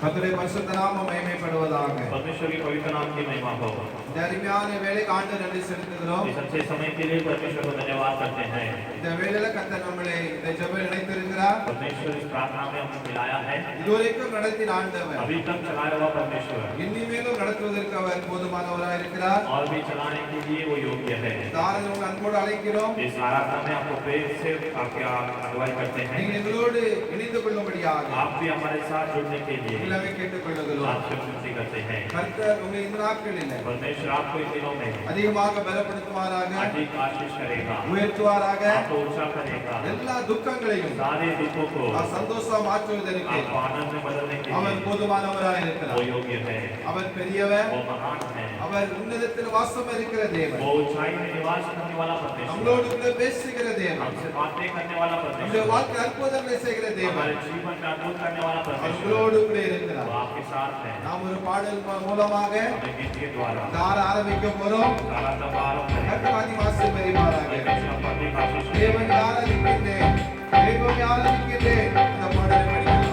கர்த்தருடைய பரிசுத்த நாமம் மகிமைப்படுவதாக. परमेश्वर की पवित्र नाम की महिमा हो। இந்த அருமையான வேளைக்கு ஆண்டவருக்கு நன்றி செலுத்துகிறோம். इस अच्छे समय के लिए परमेश्वर को धन्यवाद करते हैं। இந்த வேளையில கர்த்தர் நம்மளை இந்த ஜெபத்தில் இணைத்திருக்கிறார். परमेश्वर इस प्रार्थना में हमें मिलाया है। இதுவரைக்கும் நடத்தின ஆண்டவர் अभी तक चलाया हुआ परमेश्वर இனிமேலும் நடத்துவதற்கு அவர் போதுமானவராய் இருக்கிறார். और भी चलाने के लिए वो योग्य है। தாராளமாக உங்கள் அன்போடு அழைக்கிறோம். इस आराधना में आपको प्रेम से आपके अगुवाई करते हैं। நீங்கள் எங்களோடு இணைந்து கொள்ளும்படியாக आप भी हमारे साथ जुड़ने के लिए எல்லாமே கேட்டுக்கொள்ளுகிறோம். आपसे विनती करते हैं। கர்த்தர் உங்களை இந்த நாட்களில் परमेश्वर आपको इन दिनों में அதிகமாக பலப்படுத்துவாராக, अधिक आशीष करेगा, உயர்த்துவாராக. आपको ऊंचा करेगा, எல்லா துக்கங்களையும் सारे दुखों को சந்தோஷமா மாற்றுவதற்கு आपको आनंद में बदलने के அவர் लिए போதுமானவராய் वो இருக்கிறார். योग्य है, அவர் பெரியவர், वो महान है, அவர் உன்னதத்தில் வாசம் இருக்கிற தேவன், वो ऊंचाई में निवास करने वाला परमेश्वर, நம்மளோடு கூட பேசுகிற தேவன், हमसे बातें करने वाला நம்முடைய परमेश्वर, வாழ்க்கை அற்புதங்களை செய்கிற தேவன், हमारे जीवन में अद्भुत करने वाला परमेश्वर நம்மளோடு கூட वो இருக்கிறார். आपके साथ है। நாம் ஒரு பாடல் மூலமாக हमें गीत के द्वारा தார ஆரம்பிக்க போறோம். आराधना का आरंभ करेंगे। கர்த்தர் ஆசீர்வாதம் பெறுவாராக. परमेश्वर आपको अधिक आशीष दे। தேவனை ஆராதிக்கின்றேன், தேவனை ஆராதிக்கின்றேன். அந்த பாடலை படிக்கலாம்.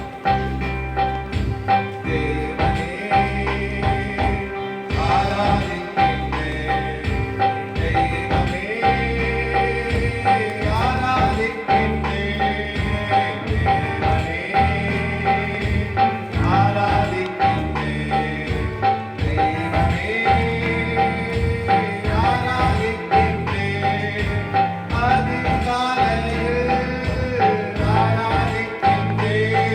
தேவனே ஆராதிக்கின்றேன், தெய்வமே ஆராதிக்கின்றேன், தேவனே ஆராதிக்கின்றேன், தெய்வமே ஆராதிக்கின்றேன், அதிகாலையில் ஆராதிக்கின்றேன்.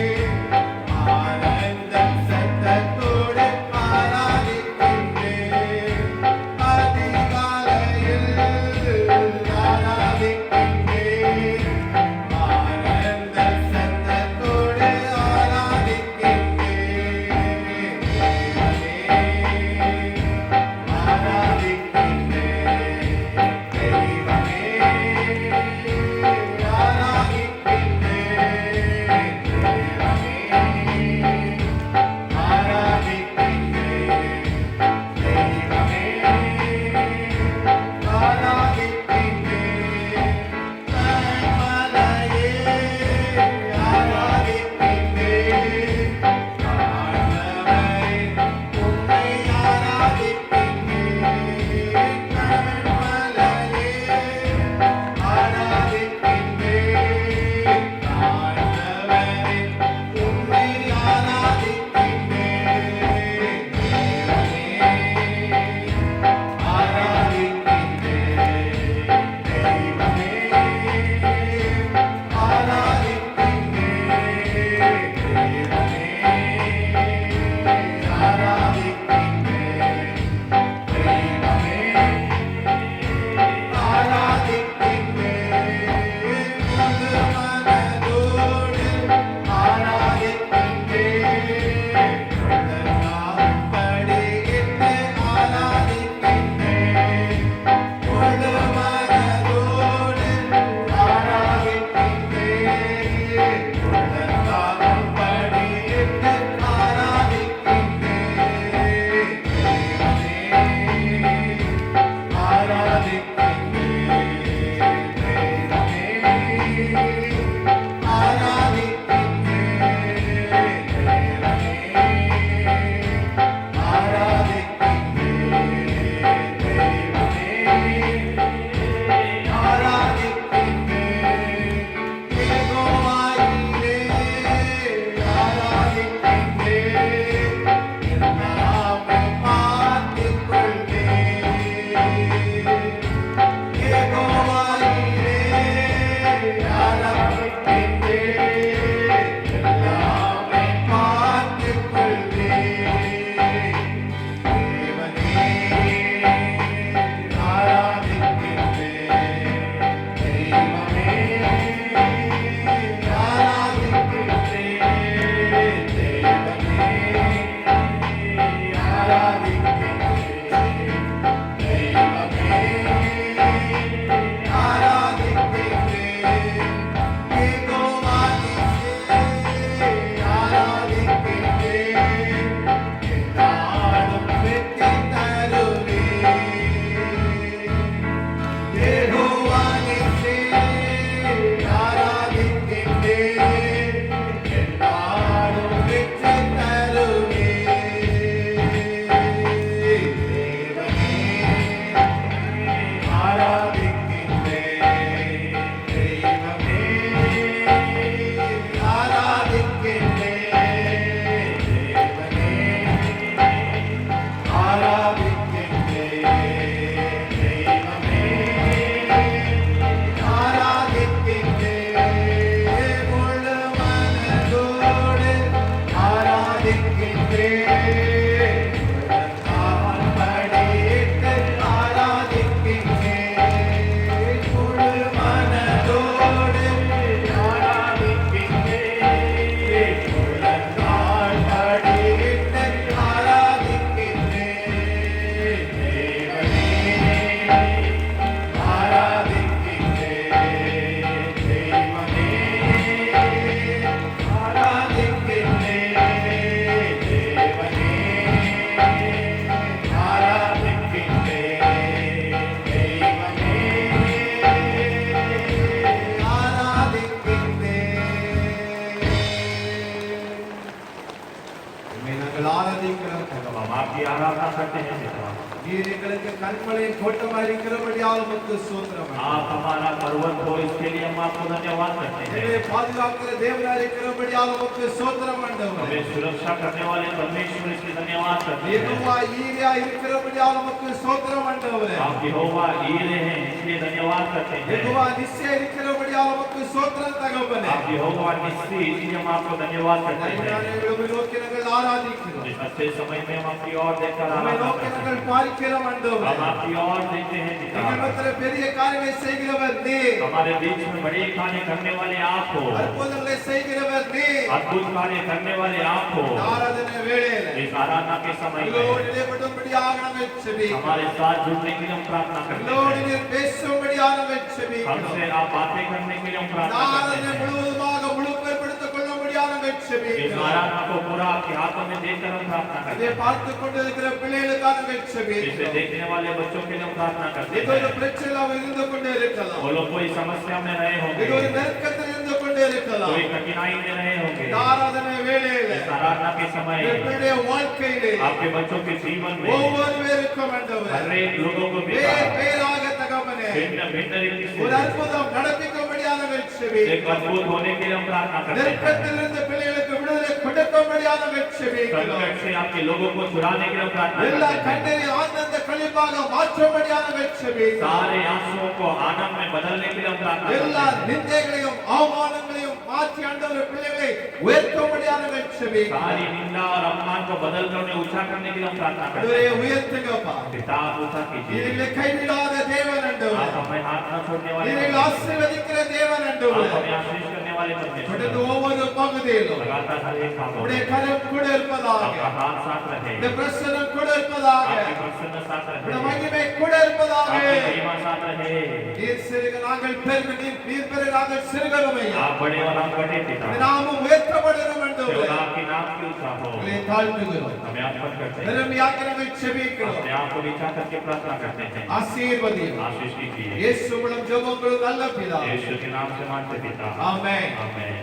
हम आपकी आराधना करते हैं पिता। நீர் எங்களுக்கு கண்மலையின் கோட்டமாய் இருக்கிறபடியால் உமக்கு ஸ்தோத்திரம். आप हमारा पर्वत हो, इसके लिए हम आपको धन्यवाद करते हैं। எங்களை பாதுகாக்கிற தேவனாய் இருக்கிறபடியால் உமக்கு ஸ்தோத்திரம் ஆண்டவரே. हमें सुरक्षा करने वाले परमेश्वर इसके धन्यवाद करते हैं। யெகோவா ஈரே இருக்கிறபடியால் உமக்கு ஸ்தோத்திரம் ஆண்டவரே. आप यहोवा ईरे हैं, इसलिए धन्यवाद करते हैं। யெகோவா நிஸ்ஸே இருக்கிறபடியால் உமக்கு ஸ்தோத்திரம் தகப்பனே. आप यहोवा निस्सी, इसलिए हम आपको धन्यवाद करते हैं। உம்மை நோக்கி நாங்கள் ஆராதிக்கிறோம். इस अच्छे समय में हम आपकी ओर देखकर உம்மை आराधना நோக்கி करते हैं। நாங்கள் பார்க்கிறோம் ஆண்டவரே. हम आपकी ओर देखते हैं पिता। எங்கள் மத்தியிலே பெரிய காரியங்களை செய்கிறவர் நீர். हमारे बीच में बड़े कार्य करने वाले आप हो, அற்புதங்களை செய்கிறவர் நீர். अद्भुत कार्य करने वाले आप हो। ஆராதனை வேளையிலே इस आराधना के समय எங்களோடு में இடைப்படும்படியாக நாங்கள் செபிக்கிறோம். हमारे साथ जुड़ने के लिए हम प्रार्थना करते எங்களோடு हैं। நீர் பேசும்படியாக நாங்கள் செபிக்கிறோம். हमसे आप बातें करने के लिए हम प्रार्थना ஆராதனை करते हैं। முழுவதுமாக முழுமைப்படுத்திக் கொள்ளும்படியாக நாங்கள் इस செபிக்கிறோம். आराधना को पूरा आपके हाथों में देकर हम प्रार्थना करते இதை हैं। பார்த்துக் கொண்டிருக்கிற பிள்ளைகளுக்காக நாங்கள் इसे செபிக்கிறோம். देखने वाले बच्चों के लिए हम प्रार्थना करते இது ஒரு हैं। பிரச்சனையாக இருந்து கொண்டே இருக்கலாம். वो लोग कोई समस्या में रहे होंगे, இது ஒரு நெருக்கத்தில் இருந்து கொண்டே இருக்கலாம். कोई कठिनाई में रहे होंगे। இந்த ஆராதனை வேளையிலே इस आराधना के समय எங்களுடைய வாழ்க்கையிலே आपके बच्चों के जीवन में ஒவ்வொருவருக்கும் ஆண்டவரே हर एक लोगों को பேர் பேராக தகப்பனே भिन्न भिन्न रीति ஒரு से அற்புதம் நடப்பிக்கும்படியாக நாங்கள் एक செபிக்கிறோம். अद्भुत होने के लिए हम प्रार्थना करते हैं। நெருக்கத்திலிருந்து பிள்ளைகளுக்கு விடுதலை கொடுக்கும்படியாக நாங்கள் செபிக்கிறோம். संकट से आपके लोगों को छुड़ाने के लिए हम प्रार्थना எல்லா करते हैं। கண்ணீரை ஆனந்த களிப்பாக மாற்றும்படியாக நாங்கள் செபிக்கிறோம். सारे आंसुओं को आनंद में बदलने के लिए हम प्रार्थना எல்லா करते हैं। நிந்தைகளையும் அவமானங்களையும் மாற்றி ஆண்டவர் பிள்ளைகளை உயர்த்தும்படியாக நாங்கள் செபிக்கிறோம். सारी निंदा और अपमान को बदल कर उन्हें ऊंचा करने के लिए हम प्रार्थना करते ஆண்டவரே हैं। உயர்த்துங்கப்பா. पिता आप ऊंचा कीजिए, நீரை கைவிடாத தேவன் ஆண்டவரே. आप हमें हाथ न छोड़ने वाले நீரை परमेश्वर, ஆசீர்வதிக்கிற தேவன் आप ஆண்டவரே. हमें आशीष करने वाले தொடர்ந்து परमेश्वर, ஒவ்வொரு பகுதியிலும் लगातार हर एक काम உடைய கரம் கூட இருப்பதாக, आपका हाथ साथ रहे, உடைய பிரசன்னம் கூட இருப்பதாக, आपकी प्रसन्न साथ உடைய रहे, மகிமை கூட இருப்பதாக. आपकी महिमा साथ रहे। நீர் சிறுக நாங்கள் பெருக, நீர் பெருக நாங்கள் சிறுகிறோமையா. आप बड़े और हम बड़े पिता, உடைய நாமம் உயர்த்தப்படணும் ஆண்டவரே. केवल आपके नाम की ऊंचा हो। உங்களை தாழ்த்துகிறோம். हमें अर्पण करते हैं, பெருமையாக நாங்கள் செபிக்கிறோம். अपने आप को नीचा करके प्रार्थना करते हैं। ஆசீர்வதியும். आशीष कीजिए, இயேசு மூலம் ஜெபங்கள் நல்ல பிதாவே. यीशु के नाम से मानते पिता, ஆமென். आमेन।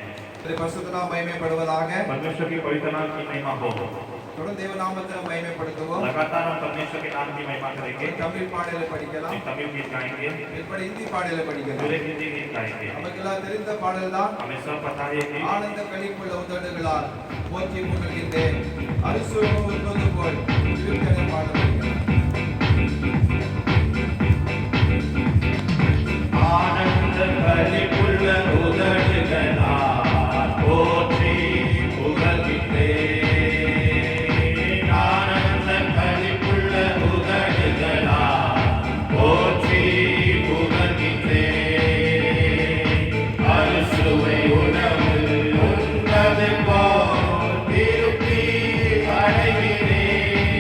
திரு பரிசுத்த நாமம் மகிமைப்படுவதாக. परमेश्वर की पवित्र नाम की महिमा हो। தொடர்ந்து தேவ நாமத்தை மகிமைப்படுத்துவோம். लगातार हम परमेश्वर के नाम की महिमा करेंगे। தமிழ் பாடலை படிக்கலாம். एक तमिल गीत गाएंगे, இப்படி ஹிந்தி பாடலை படிக்கலாம். फिर एक हिंदी गीत गाएंगे। நமக்கெல்லாம் தெரிந்த பாடல் தான். हमें सब पता है कि ஆனந்த களிப்புள்ள உதடுகளால் போற்றி புகழ்கின்றேன். அரிசுவம் உண்பது போல் திருக்கதை பாடல் படிக்கலாம். आनंद களிப்புள்ள உதடுகளால் போற்றி புகழ்கின்றேன்। ஆனந்த களிப்புள்ள உதடுகளால் போற்றி புகழ்கின்றேன்। அறுசுவை உணவு உண்பது போல் திருப்தி அடைகிறேன்।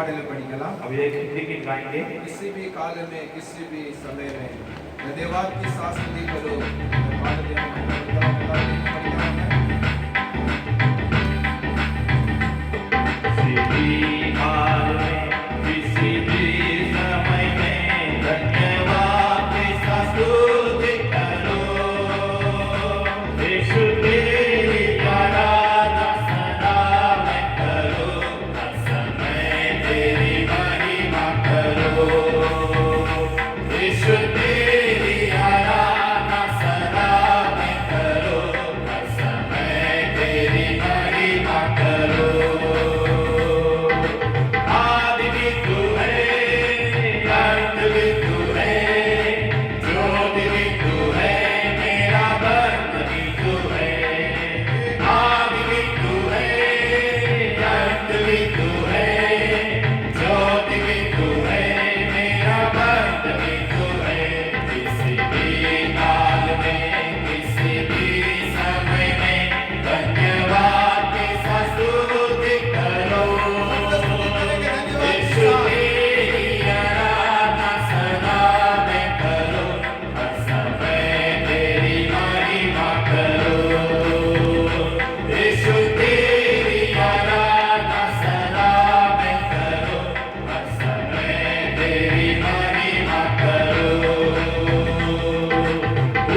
பாடலை படிக்கலாம். अब एक हिंदी गीत गाएंगे. किसी भी काल में किसी भी समय में धन्यवाद की शास्त्री करो. पाडले किसी भी काल में किसी भी समय में धन्यवाद की स्तुति करो. यीशु तेरी आराधना सदा मैं करूं. हर समय तेरी महिमा करो. यीशु तेरी आराधना सदा मैं करूं. हर समय तेरी महिमा करो. आदि भी तू है, अंत भी तू है, ज्योति भी तू है, मेरा बंध भी तू है. आदि भी तू है, अंत भी तू है, ज्योति भी तू है, मेरा बंध भी तू है. किसी भी काल में किसी भी समय में धन्यवाद की स्तुति करो. यीशु तेरी आराधना सदा मैं करूं. हर समय तेरी महिमा करो. यीशु तेरी आराधना सदा मैं करूं. हर समय तेरी महिमा करो.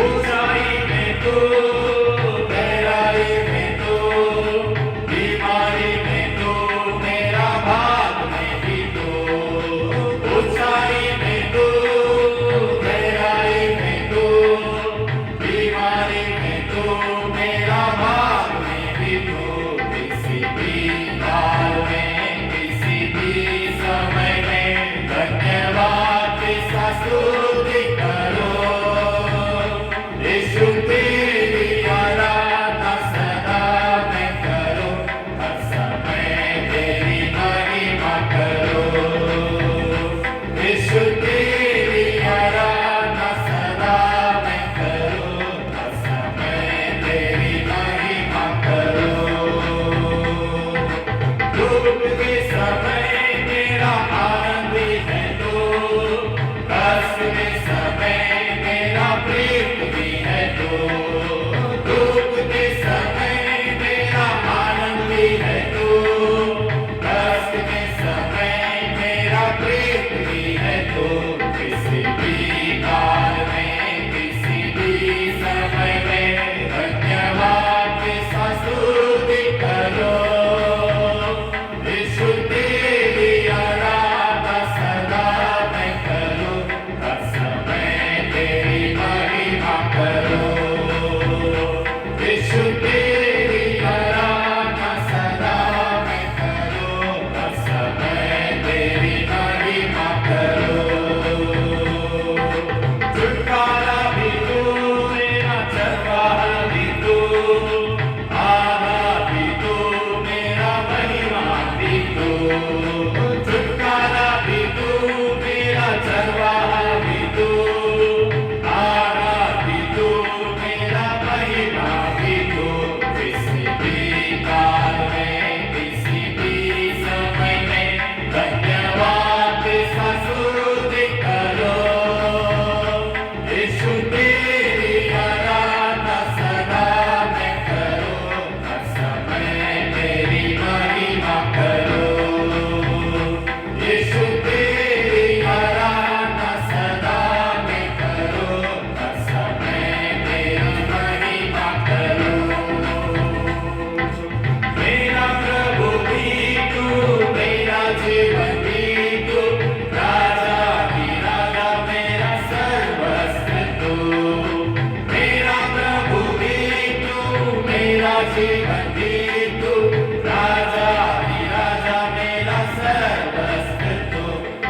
ऊंचाई में तू, गहराई में तू, बीमारी में तू, मेरा भाग में भी तू. ऊंचाई में तू, गहराई में तू, बीमारी में तू, मेरा भाग में भी तू. किसी भी काल में किसी भी समय में धन्यवाद की स्तुति करो. यीशु तेरी आराधना सदा मैं करूं. हर समय तेरी महिमा करो. यीशु तेरी आराधना सदा मैं करूं. हर समय तेरी महिमा करो. दुख के समय मेरा आनंदी है तू. कष्ट के समय मेरा प्रीत भी है तू. दुख के समय मेरा आनंदी है तू. कष्ट के समय मेरा प्रीत भी है तू. किसी भी काल में किसी भी समय में धन्यवाद की स्तुति करो. यीशु तेरी आराधना सदा मैं करूं. हर समय तेरी महिमा करो. यीशु तेरी आराधना सदा मैं करूं. हर समय तेरी महिमा करो. छुटकारा भी तू, मेरा चरवाहा भी तू, आधार भी तू, मेरा महिमा भी तू. छुटकारा भी तू, मेरा चरवाहा भी तू, आधार भी तू, मेरा महिमा भी तू. किसी भी काल में किसी भी समय में धन्यवाद की स्तुति करो. यीशु तेरी आराधना सदा मैं करूं. हर समय तेरी महिमा करो. यीशु तेरी आराधना सदा मैं करूं. हर समय तेरी महिमा करो. मेरा प्रभु भी तू, मेरा जीवन भी तू, राजा भी राजा, मेरा सर्वस्व तू. मेरा प्रभु भी तू, मेरा जीवन भी तू, राजा भी राजा, मेरा सर्वस्व तू.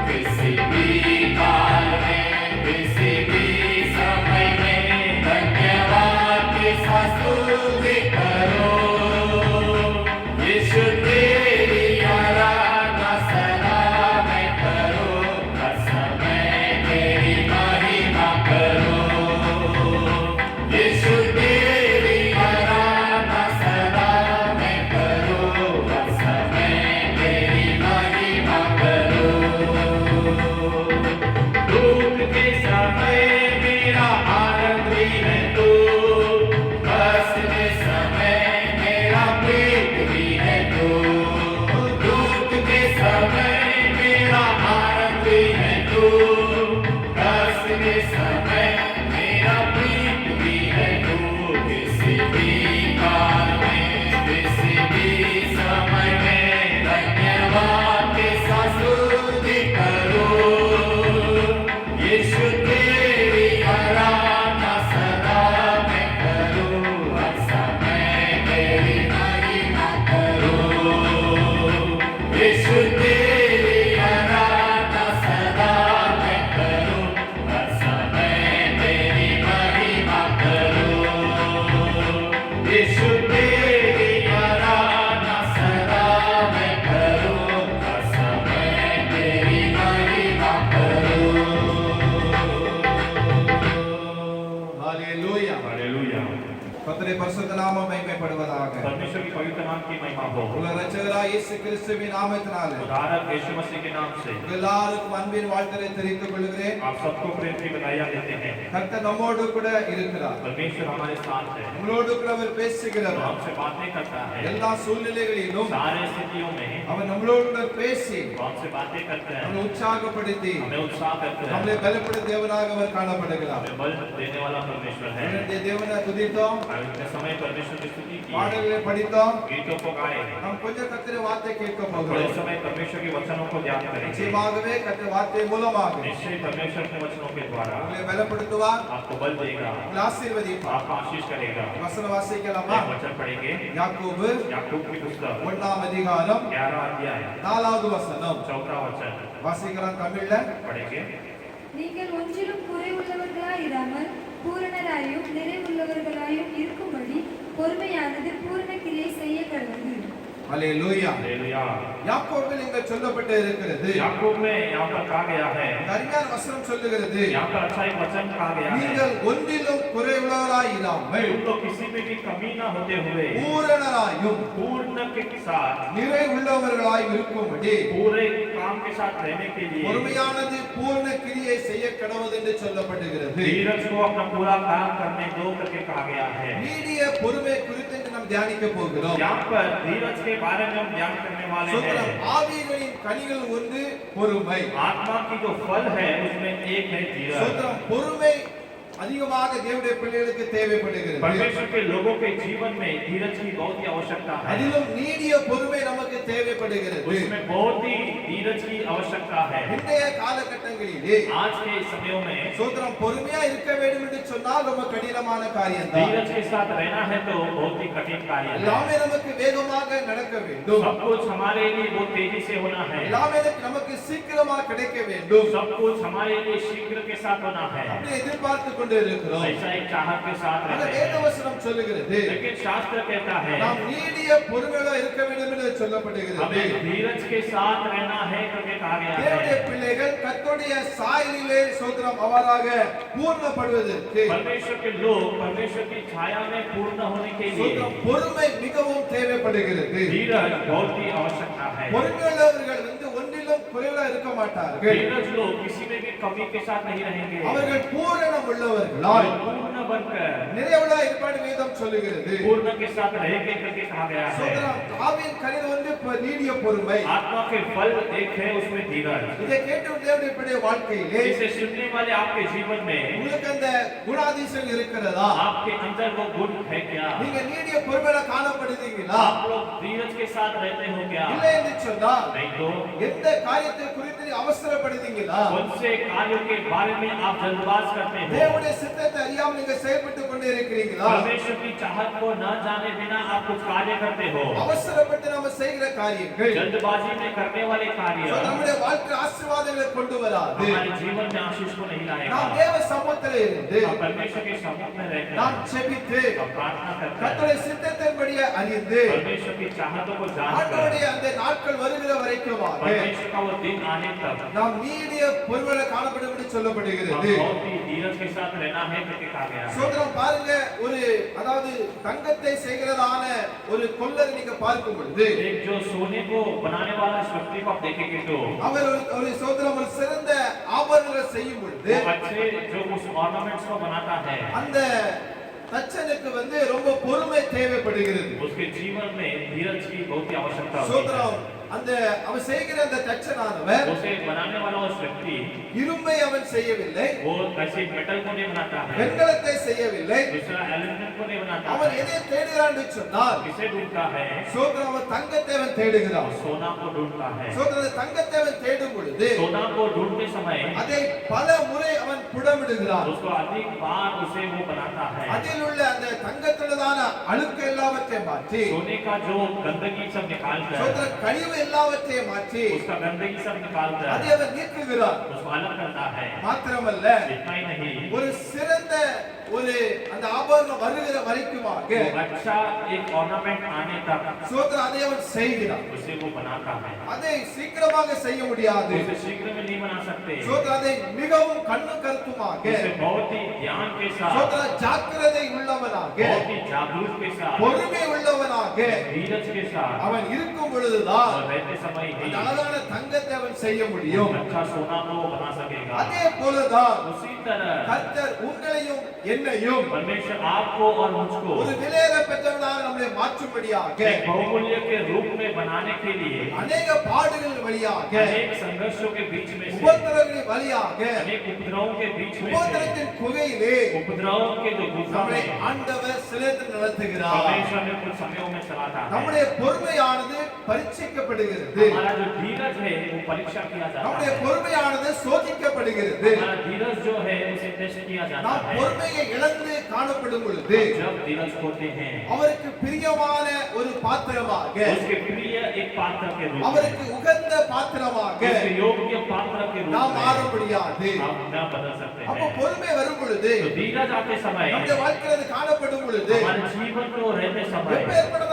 किसी भी काल में किसी भी समय में धन्यवाद की स्तुति करो. यीशु तेरी आराधना सदा मैं करूं. हर समय तेरी महिमा करो. यीशु तेरी आराधना सदा मैं करूं. की पवित्र नाम की महिमा हो। உங்கள் இரட்சகராகிய இயேசு கிறிஸ்துவின் நாமத்தினாலே उद्धारक यीशु मसीह के नाम से எல்லாருக்கும் அன்பின் வாழ்த்துரை தெரிவித்துக் கொள்கிறேன். आप सबको प्रेम की बधाई देते हैं। கர்த்தர் நம்மோடு கூட இருக்கிறார். परमेश्वर हमारे साथ है, நம்மளோடு கூட அவர் பேசுகிறார். हमसे बातें करता है। எல்லா சூழ்நிலைகளிலும் सारे स्थितियों में அவர் நம்மளோடு கூட பேசி हमसे बातें करते हैं, நம்மை உற்சாகப்படுத்தி हमें उत्साह करते हैं। நம்மை பலப்படுத்தும் தேவனாக அவர் காணப்படுகிறார். हमें बल देने वाला परमेश्वर है। நம்முடைய தேவனை துதித்தோம், और इतने समय परमेश्वर की स्तुति की, பாடல்களை படித்தோம். गीतों को गाए। நாம் கொஞ்சம் கர்த்தருடைய வார்த்தை கேட்க थोड़े போகிறோம். समय परमेश्वर के वचनों को ध्यान करेंगे। நிச்சயமாகவே கர்த்தர் வார்த்தை மூலமாக निश्चय परमेश्वर के वचनों के द्वारा உங்களை பலப்படுத்துவார், आपको बल देगा, உங்களை ஆசீர்வதிப்பார். आपको आशीष करेगा। வசனம் வாசிக்கலாமா? एक वचन पढ़ेंगे, யாக்கோபு याकूब की पुस्तक 1ஆம் அதிகாரம் 11 अध्याय 4வது வசனம். 4 वचन வாசிக்கலாம் தமிழ்ல. पढ़ेंगे। நீங்கள் ஒன்றிலும் குறைவுள்ளவர்களாயிராமல் பூரணராயும் நிறைவுள்ளவர்களாயும் இருக்கும்படி பொறுமையானது பூரண கிரியை செய்ய கடவுது. அல்லேலூயா. हालेलुया। யாக்கோபில் இங்க சொல்லப்பட்டு இருக்கிறது. याकूब में यहाँ पर कहा गया है, அருமையான வசனம் சொல்லுகிறது, यहाँ पर अच्छा एक वचन कहा गया है, நீங்கள் ஒன்றிலும் குறைவுள்ளவராயிராமல் तुम तो किसी में भी कमी न होते हुए பூரணராயும் पूर्ण के साथ நிறைவுள்ளவர்களாய் இருக்கும்படி पूरे काम के साथ रहने के लिए பொறுமையானது பூரண கிரியை செய்ய கடவுது என்று சொல்லப்படுகிறது. धीरज को अपना पूरा काम करने दो करके कहा गया है। நீடிய பொறுமை குறித்து நாம் தியானிக்க போகிறோம். यहाँ पर धीरज के बारे में हम ध्यान करने वाले சுத்தம் हैं। ஆவிகளின் கனிகள் ஒன்று பொறுமை. आत्मा की जो फल है उसमें एक है धीरज। சுத்தம் பொறுமை அதிகமாக தேவனுடைய பிள்ளைகளுக்கு தேவைப்படுகிறது. परमेश्वर के लोगों के जीवन में धीरज की बहुत ही आवश्यकता है। அதிலும் நீடிய பொறுமை நமக்கு தேவைப்படுகிறது. उसमें बहुत ही धीरज की आवश्यकता है। இன்றைய காலகட்டங்களிலே आज के समयों में சுத்தம் பொறுமையா இருக்க வேண்டும் என்று சொன்னால் ரொம்ப கடினமான காரியம் தான். धीरज के साथ रहना है तो बहुत ही कठिन कार्य है। எல்லாமே நமக்கு வேகமாக நடக்க வேண்டும். सब कुछ हमारे लिए बहुत तेजी से होना है। எல்லாமே நமக்கு சீக்கிரமா கிடைக்க வேண்டும். सब कुछ हमारे लिए शीघ्र के साथ होना है। அப்படி எதிர்பார்த்து கொண்டு இருக்கிறோம். ऐसा एक चाहत के साथ ஆனா रहते हैं। வேதவசனம் சொல்லுகிறது, लेकिन शास्त्र कहता है நாம் நீடிய பொறுமையோட இருக்க வேண்டும் என்று சொல்லப்படுகிறது. हमें धीरज के साथ रहना है करके कहा गया தேவனுடைய है। பிள்ளைகள் கர்த்தருடைய சாயலிலே சோதரம் அவராக பூர்ணப்படுவதற்கு परमेश्वर के लोग परमेश्वर की छाया में पूर्ण होने के लिए சோதரம் பொறுமை மிகவும் தேவைப்படுகிறது. धीरज बहुत ही आवश्यकता है। பொறுமையுள்ளவர்கள் ஒன்றிலும் குறைவா இருக்க மாட்டார்கள். धीरज लोग किसी में भी कमी के साथ नहीं रहेंगे। அவர்கள் பூரணம் உள்ளவர்களாய் पूर्ण बनकर நிறைவுள்ளா இருப்பான்னு வேதம் சொல்லுகிறது. पूर्ण के साथ रहेंगे करके कहा गया है। சோதரம் ஆவியின் கனிகள் ஒன்று நீடிய பொறுமை. आत्मा के फल एक है उसमें धीरज। இதை கேட்டு தேவனுடைய பிள்ளை வாழ்க்கையிலே इसे सुनने वाले आपके जीवन में உங்களுக்கு அந்த குணாதிசயம் இருக்கிறதா? आपके अंदर वो गुण है क्या? நீங்க நீடிய பொறுமையில காணப்படுறீங்களா? आप लोग धीरज के साथ रहते हो क्या? இல்லை என்று சொன்னால் नहीं तो எந்த காரியத்தை குறித்து நீ அவசரப்படுறீங்களா? कौन से कार्यों के बारे में आप जल्दबाज करते हो? தேவனுடைய சித்தத்தை அறியாமல் நீங்க செயல்பட்டு கொண்டே இருக்கிறீங்களா? परमेश्वर की चाहत को न जाने बिना आप कुछ कार्य करते हो। அவசரப்பட்டு நாம செய்கிற காரியங்கள் जल्दबाजी में करने वाले कार्य நம்முடைய வாழ்க்கை ஆசீர்வாதங்களை கொண்டு வராது. हमारे जीवन में आशीष को नहीं लाएगा। நாம் தேவ சமூகத்திலே இருந்து हम परमेश्वर के सम्मुख में रहकर நாம் செபித்து हम प्रार्थना करते हैं। கர்த்தருடைய சித்தத்தின்படியே அறிந்து परमेश्वर की चाहतों को जानकर ஆண்டவருடைய அந்த நாட்கள் வருகிற வரைக்குமாக परमेश्वर का वो दिन आने तक நாம் நீடிய பொறுமையில காணப்படும் என்று हम சொல்லப்படுகிறது. बहुत ही धीरज के साथ रहना है करके कहा गया है। சோதரம் பாருங்க, ஒரு அதாவது தங்கத்தை செய்கிறதான ஒரு கொல்லரை நீங்க பார்க்கும் பொழுது एक जो सोने को बनाने वाला इस व्यक्ति को आप देखेंगे तो அவர் ஒரு சோதரம் ஒரு சிறந்த ஆபரணங்களை செய்யும் பொழுது वो अच्छे जो उस ऑर्नामेंट्स को बनाता है அந்த தச்சனுக்கு ரொம்ப பொறுமை தேவைப்படுகிறது. उसके जीवन में धीरज की बहुत ही आवश्यकता होती है। சோதரம் அந்த அவன் செய்கிற அந்த தச்சனானவர் उसे बनाने वाला उस व्यक्ति இரும்பை அவன் செய்யவில்லை, वो ऐसे मेटल को नहीं बनाता है, வெண்கலத்தை செய்யவில்லை. दूसरा एल्यूमिनियम को नहीं बनाता அவன் है। எதை தேடுகிறான் என்று சொன்னால் किसे ढूंढता है? சோதரம் அவன் தங்கத்தை அவன் தேடுகிறான். सोना को ढूंढता है। சோதரம் தங்கத்தை அவன் தேடும் பொழுது सोना को ढूंढते समय அதை பல முறை அவன் புடமிடுகிறான். उसको अधिक बार उसे वो बनाता है। அதில் உள்ள அந்த தங்கத்துள்ளதான அழுக்கு எல்லாவற்றையும் மாற்றி सोने का जो गंदगी सब निकाल कर சோதர கழிவு எல்லாவற்றையும் மாற்றி उसका गंदगी सब निकाल அதை कर அவன் நீக்குகிறான். उसको अलग करता है। மாத்திரமல்ல इतना ही नहीं, ஒரு சிறந்த ஒரு அந்த ஆபரணம் வருகிற வரைக்குமாக वो अच्छा एक ऑर्नामेंट आने तक சோதரன் அதை அவன் செய்கிறான். उसे वो बनाता है। அதை சீக்கிரமாக செய்ய முடியாது. उसे शीघ्र में नहीं बना सकते। சோதரன் அதை மிகவும் கண்ணும் கருத்துமாக उसे बहुत ही ध्यान के साथ, சோதரன் ஜாக்கிரதை உள்ளவனாக बहुत ही जागरूक के साथ, பொறுமை உள்ளவனாக धीरज के साथ அவன் இருக்கும் பொழுதுதான் और रहते समय ही அந்த அழகான தங்கத்தை அவன் செய்ய முடியும். अच्छा सोना को वो बना सकेगा। அதே போலதான் उसी तरह கர்த்தர் உங்களையும் என்னையும் परमेश्वर आपको और मुझको ஒரு விலையேற பெற்றவனாக நம்மை மாற்றும்படியாக एक बहुमूल्य के रूप में बनाने के लिए அநேக பாடுகள் வழியாக अनेक संघर्षों के बीच में से, உபத்திரவங்களின் வழியாக अनेक उपद्रवों के बीच में से, உபத்திரத்தின் குகையிலே उपद्रवों के जो गुफा நம்மை में ஆண்டவர் சிலைத்து நடத்துகிறார். परमेश्वर ने कुछ समयों में चलाता है। நம்முடைய பொறுமையானது பரீட்சிக்கப்படுகிறது. हमारा जो धीरज है वो परीक्षा किया जाता நம்முடைய है। பொறுமையானது சோதிக்கப்படுகிறது. हमारा धीरज जो है उसे टेस्ट किया जाता நாம் है। பொறுமையை இழந்து காணப்படும் பொழுது जब धीरज खोते हैं அவருக்கு பிரியமான ஒரு பாத்திரமாக उसके प्रिय एक पात्र के रूप में, அவருக்கு உகந்த பாத்திரமாக उसके योग्य पात्र के रूप நாம் மாற में முடியாது. हम न बदल सकते அப்போ हैं। பொறுமை வரும் பொழுது तो धीरज आते समय, நம்முடைய வாழ்க்கையில் அது காணப்படும் பொழுது हमारे जीवन को रहते समय, எப்பேற்பட்ட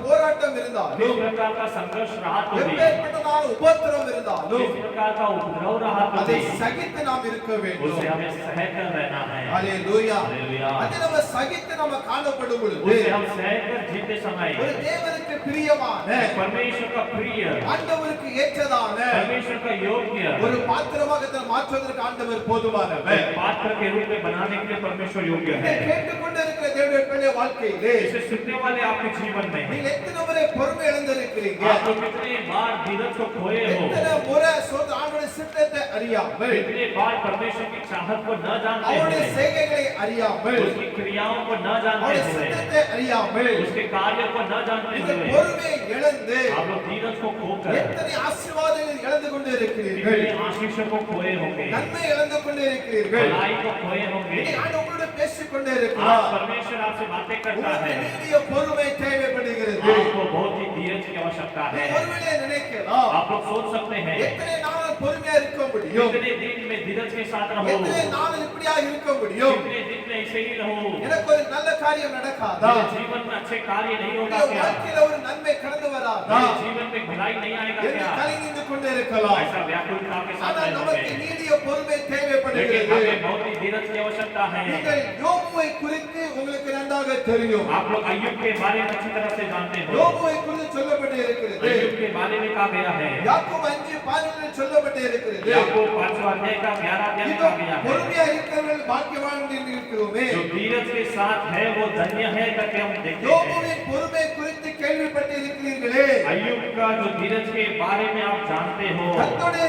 போராட்டம் जिस இருந்தாலும் प्रकार का संघर्ष रहा तो भी, எப்பேற்பட்டதான உபத்திரம் இருந்தாலும் जिस प्रकार का उपद्रव रहा तो அதை भी, சகித்து நாம் இருக்க வேண்டும். उसे हमें सहकर रहना है। ஹalleluya. हालेलुया। அதை நம்ம சகித்து நம்ம காணப்படும் பொழுது उसे हम सहकर जीते समय ஒரு தேவனுக்கு பிரியமான परमेश्वर का प्रिय, ஆண்டவருக்கு ஏற்றதான परमेश्वर का योग्य ஒரு பாத்திரமாக தன்னை மாற்றுவதற்கு ஆண்டவர் போதுமானவர். पात्र के रूप में बनाने के लिए परमेश्वर योग्य இதை है। கேட்டுக்கொண்டு இருக்கிற தேவனுடைய பிள்ளை வாழ்க்கையிலே इसे सुनने वाले आपके जीवन में நீங்க எத்தனை முறை பொறுமை இழந்திருக்கிறீங்க? आप लोग कितने बार धीरज को खोए हो, எத்தனை முறை சோதர ஆண்டவருடைய சித்தத்தை அறியாமல் कितने बार परमेश्वर की चाहत को न जानते அவருடைய हुए, செய்கைகளை அறியாமல் उसकी क्रियाओं को न जानते அவருடைய हुए, சித்தத்தை அறியாமல் उसके कार्य को न जानते இந்த हुए பொறுமையை இழந்து आप लोग धीरज को खोकर எத்தனை ஆசீர்வாதங்களை இழந்து கொண்டு இருக்கிறீர்கள்? कितने आशीषों को खोए होंगे, நன்மை இழந்து கொண்டு இருக்கிறீர்கள். भलाई को खोए होंगे। நீ ஆண்டு உங்களோட பேசிக் கொண்டே आज இருக்கிறார். परमेश्वर आपसे बातें करता உங்களுக்கு है, நீடிய பொறுமை தேவைப்படுகிறது. आपको बहुत ही धीरज की आवश्यकता நீ है। ஒருவேளை நினைக்கலாம், आप लोग सोच सकते हैं எத்தனை நாள் பொறுமையா இருக்க முடியும்? कितने दिन में धीरज के साथ रहो, எத்தனை நாள் இப்படியா இருக்க முடியும்? कितने दिन में ऐसे ही रहो, எனக்கு ஒரு நல்ல காரியம் நடக்காதா? मेरे जीवन में अच्छे कार्य नहीं होगा என்னுடைய क्या, வாழ்க்கையில ஒரு நன்மை கடந்து வராதா? मेरे जीवन में भलाई नहीं आएगा என்று क्या, கலங்கிந்து கொண்டே இருக்கலாம். ऐसा व्याकुलता के साथ ஆனால் நமக்கு रहेंगे। நீடிய பொறுமை लेकिन தேவைப்படுகிறது. हमें बहुत ही धीरज की आवश्यकता है। நீங்கள் யோபுவை குறித்து உங்களுக்கு நன்றாக தெரியும். आप लोग अय्यूब के बारे में अच्छी तरह से जानते हो। யோபுவை குறித்து சொல்லப்பட்டு இருக்கிறது. अय्यूब के बारे में कहा गया है, யாக்கோபு 5:12 சொல்லப்பட்டு இருக்கிறது. याकूब 5वां अध्याय का 11 अध्याय में இதோ कहा गया है, பொறுமையா இருக்கிறவர்கள் பாக்கியவான் என்று இருக்கிறோமே. जो धीरज के साथ है वो धन्य है करके हम देखते हैं। யோபுவின் பொறுமை குறித்து கேள்விப்பட்டு இருக்கிறீர்களே. अय्यूब का जो धीरज के बारे में आप जानते हो, கர்த்தருடைய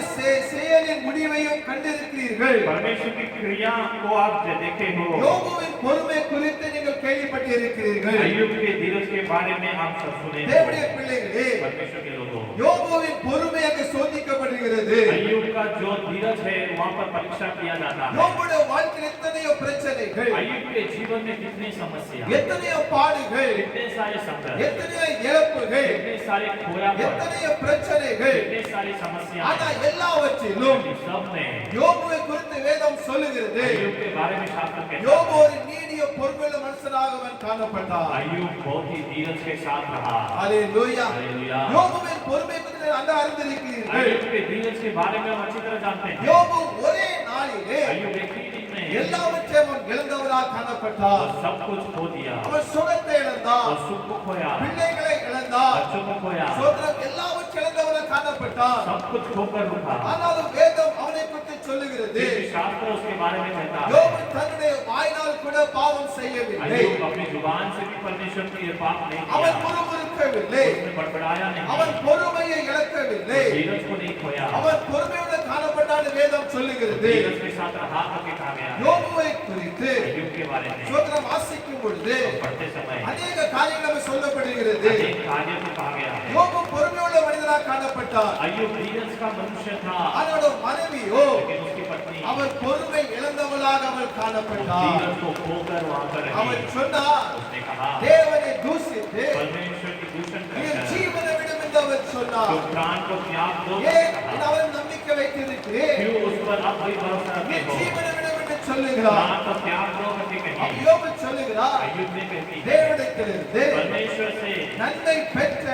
செயலின் முடிவையும் கண்டிருக்கிறீர்கள். परमेश्वर की क्रिया को आप देखे हो, யோபுவின் பொறுமை குறித்து நீங்கள் கேள்விப்பட்டு இருக்கிறீர்கள். अय्यूब के धीरज के बारे में आप सब सुने हो। தேவனுடைய பிள்ளைகளே, परमेश्वर के लोगों, யோபுவின் பொறுமை அங்கு சோதிக்கப்படுகிறது. अय्यूब का जो धीरज है वहाँ पर परीक्षा किया जाता है। யோபுடைய வாழ்க்கையில் எத்தனையோ பிரச்சனைகள், अय्यूब के जीवन में कितनी समस्या, எத்தனையோ பாடுகள், कितने सारे संकट, எத்தனையோ இழப்புகள், कितने सारे खोयापन, எத்தனையோ பிரச்சனைகள். कितने सारी समस्या, ஆனா எல்லாவற்றிலும் सब में யோபுவை குறித்து வேதம் சொல்லுகிறது. अय्यूब के बारे में शास्त्र कहता யோபு है, ஒரு நீடிய பொறுமையுள்ள மனுஷனாக அவன் காணப்பட்டான். अय्यूब बहुत ही धीरज के साथ रहा। ஹalleluya. हालेलुया। யோபுவின் பொறுமை குறித்து அந்த அறிந்திருக்கிறீர்கள். अय्यूब के धीरज के बारे में हम अच्छी तरह जानते हैं। யோபு ஒரே நாளிலே अय्यूब एक ही दिन में எல்லாவற்றையும் அவன் இழந்தவராக காணப்பட்டான். वो सब कुछ खो दिया, அவன் சுகத்தை இழந்தான், और सुख को खोया, பிள்ளைகளை இழந்தான், बच्चों को खोया, சோதரம் எல்லாவற்றையும் இழந்தவராக காணப்பட்டான். सब कुछ खोकर रुका। ஆனாலும் வேதம் அவனை குறித்து சொல்லுகிறது, लेकिन शास्त्र उसके बारे में कहता है, யோபு தன்னுடைய வாயினால் கூட பாவம் செய்யவில்லை. अय्यूब अपनी जुबान से भी परमेश्वर की ये पाप नहीं அவன் किया, முறுமுறுக்கவில்லை. उसने बड़बड़ाया அவன் नहीं, பொறுமையை இழக்கவில்லை. धीरज को नहीं खोया, அவன் பொறுமையுடன் காணப்பட்டான். வேதம் சொல்லுகிறது. धीरज के साथ रहा करके कहा गया है। யோபுவை குறித்து अय्यूब के बारे में சோதரம் வாசிக்கும் பொழுது पढ़ते समय அநேக காரியங்கள் சொல்லப்படுகிறது. अनेक कार्य को कहा गया है। யோபு பொறுமையுள்ள மனிதனாக காணப்பட்டான். अय्यूब धीरज का मनुष्य था, அவனோட மனைவியோ लेकिन उसकी पत्नी அவள் பொறுமை இழந்தவளாக அவள் காணப்பட்டாள். धीरज को खोकर वहां पर அவள் रही। சொன்னாள், उसने कहा, தேவனை தூஷித்து परमेश्वर की दूषण நீ कर ஜீவனை விடும் என்று அவள் சொன்னாள். जो प्राण को त्याग दो, ஏன் அவள் நம்பிக்கை வைத்திருக்கிறேன்? क्यों उस पर अब भी भरोसा நீ रखते हो? ஜீவனை விடும் என்று சொல்லுகிறார். ना तो त्याग करो करके कही, யோபு சொல்லுகிறார், अय्यूब ने कहती है, தேவனிடத்திலிருந்து परमेश्वर से நன்மை பெற்ற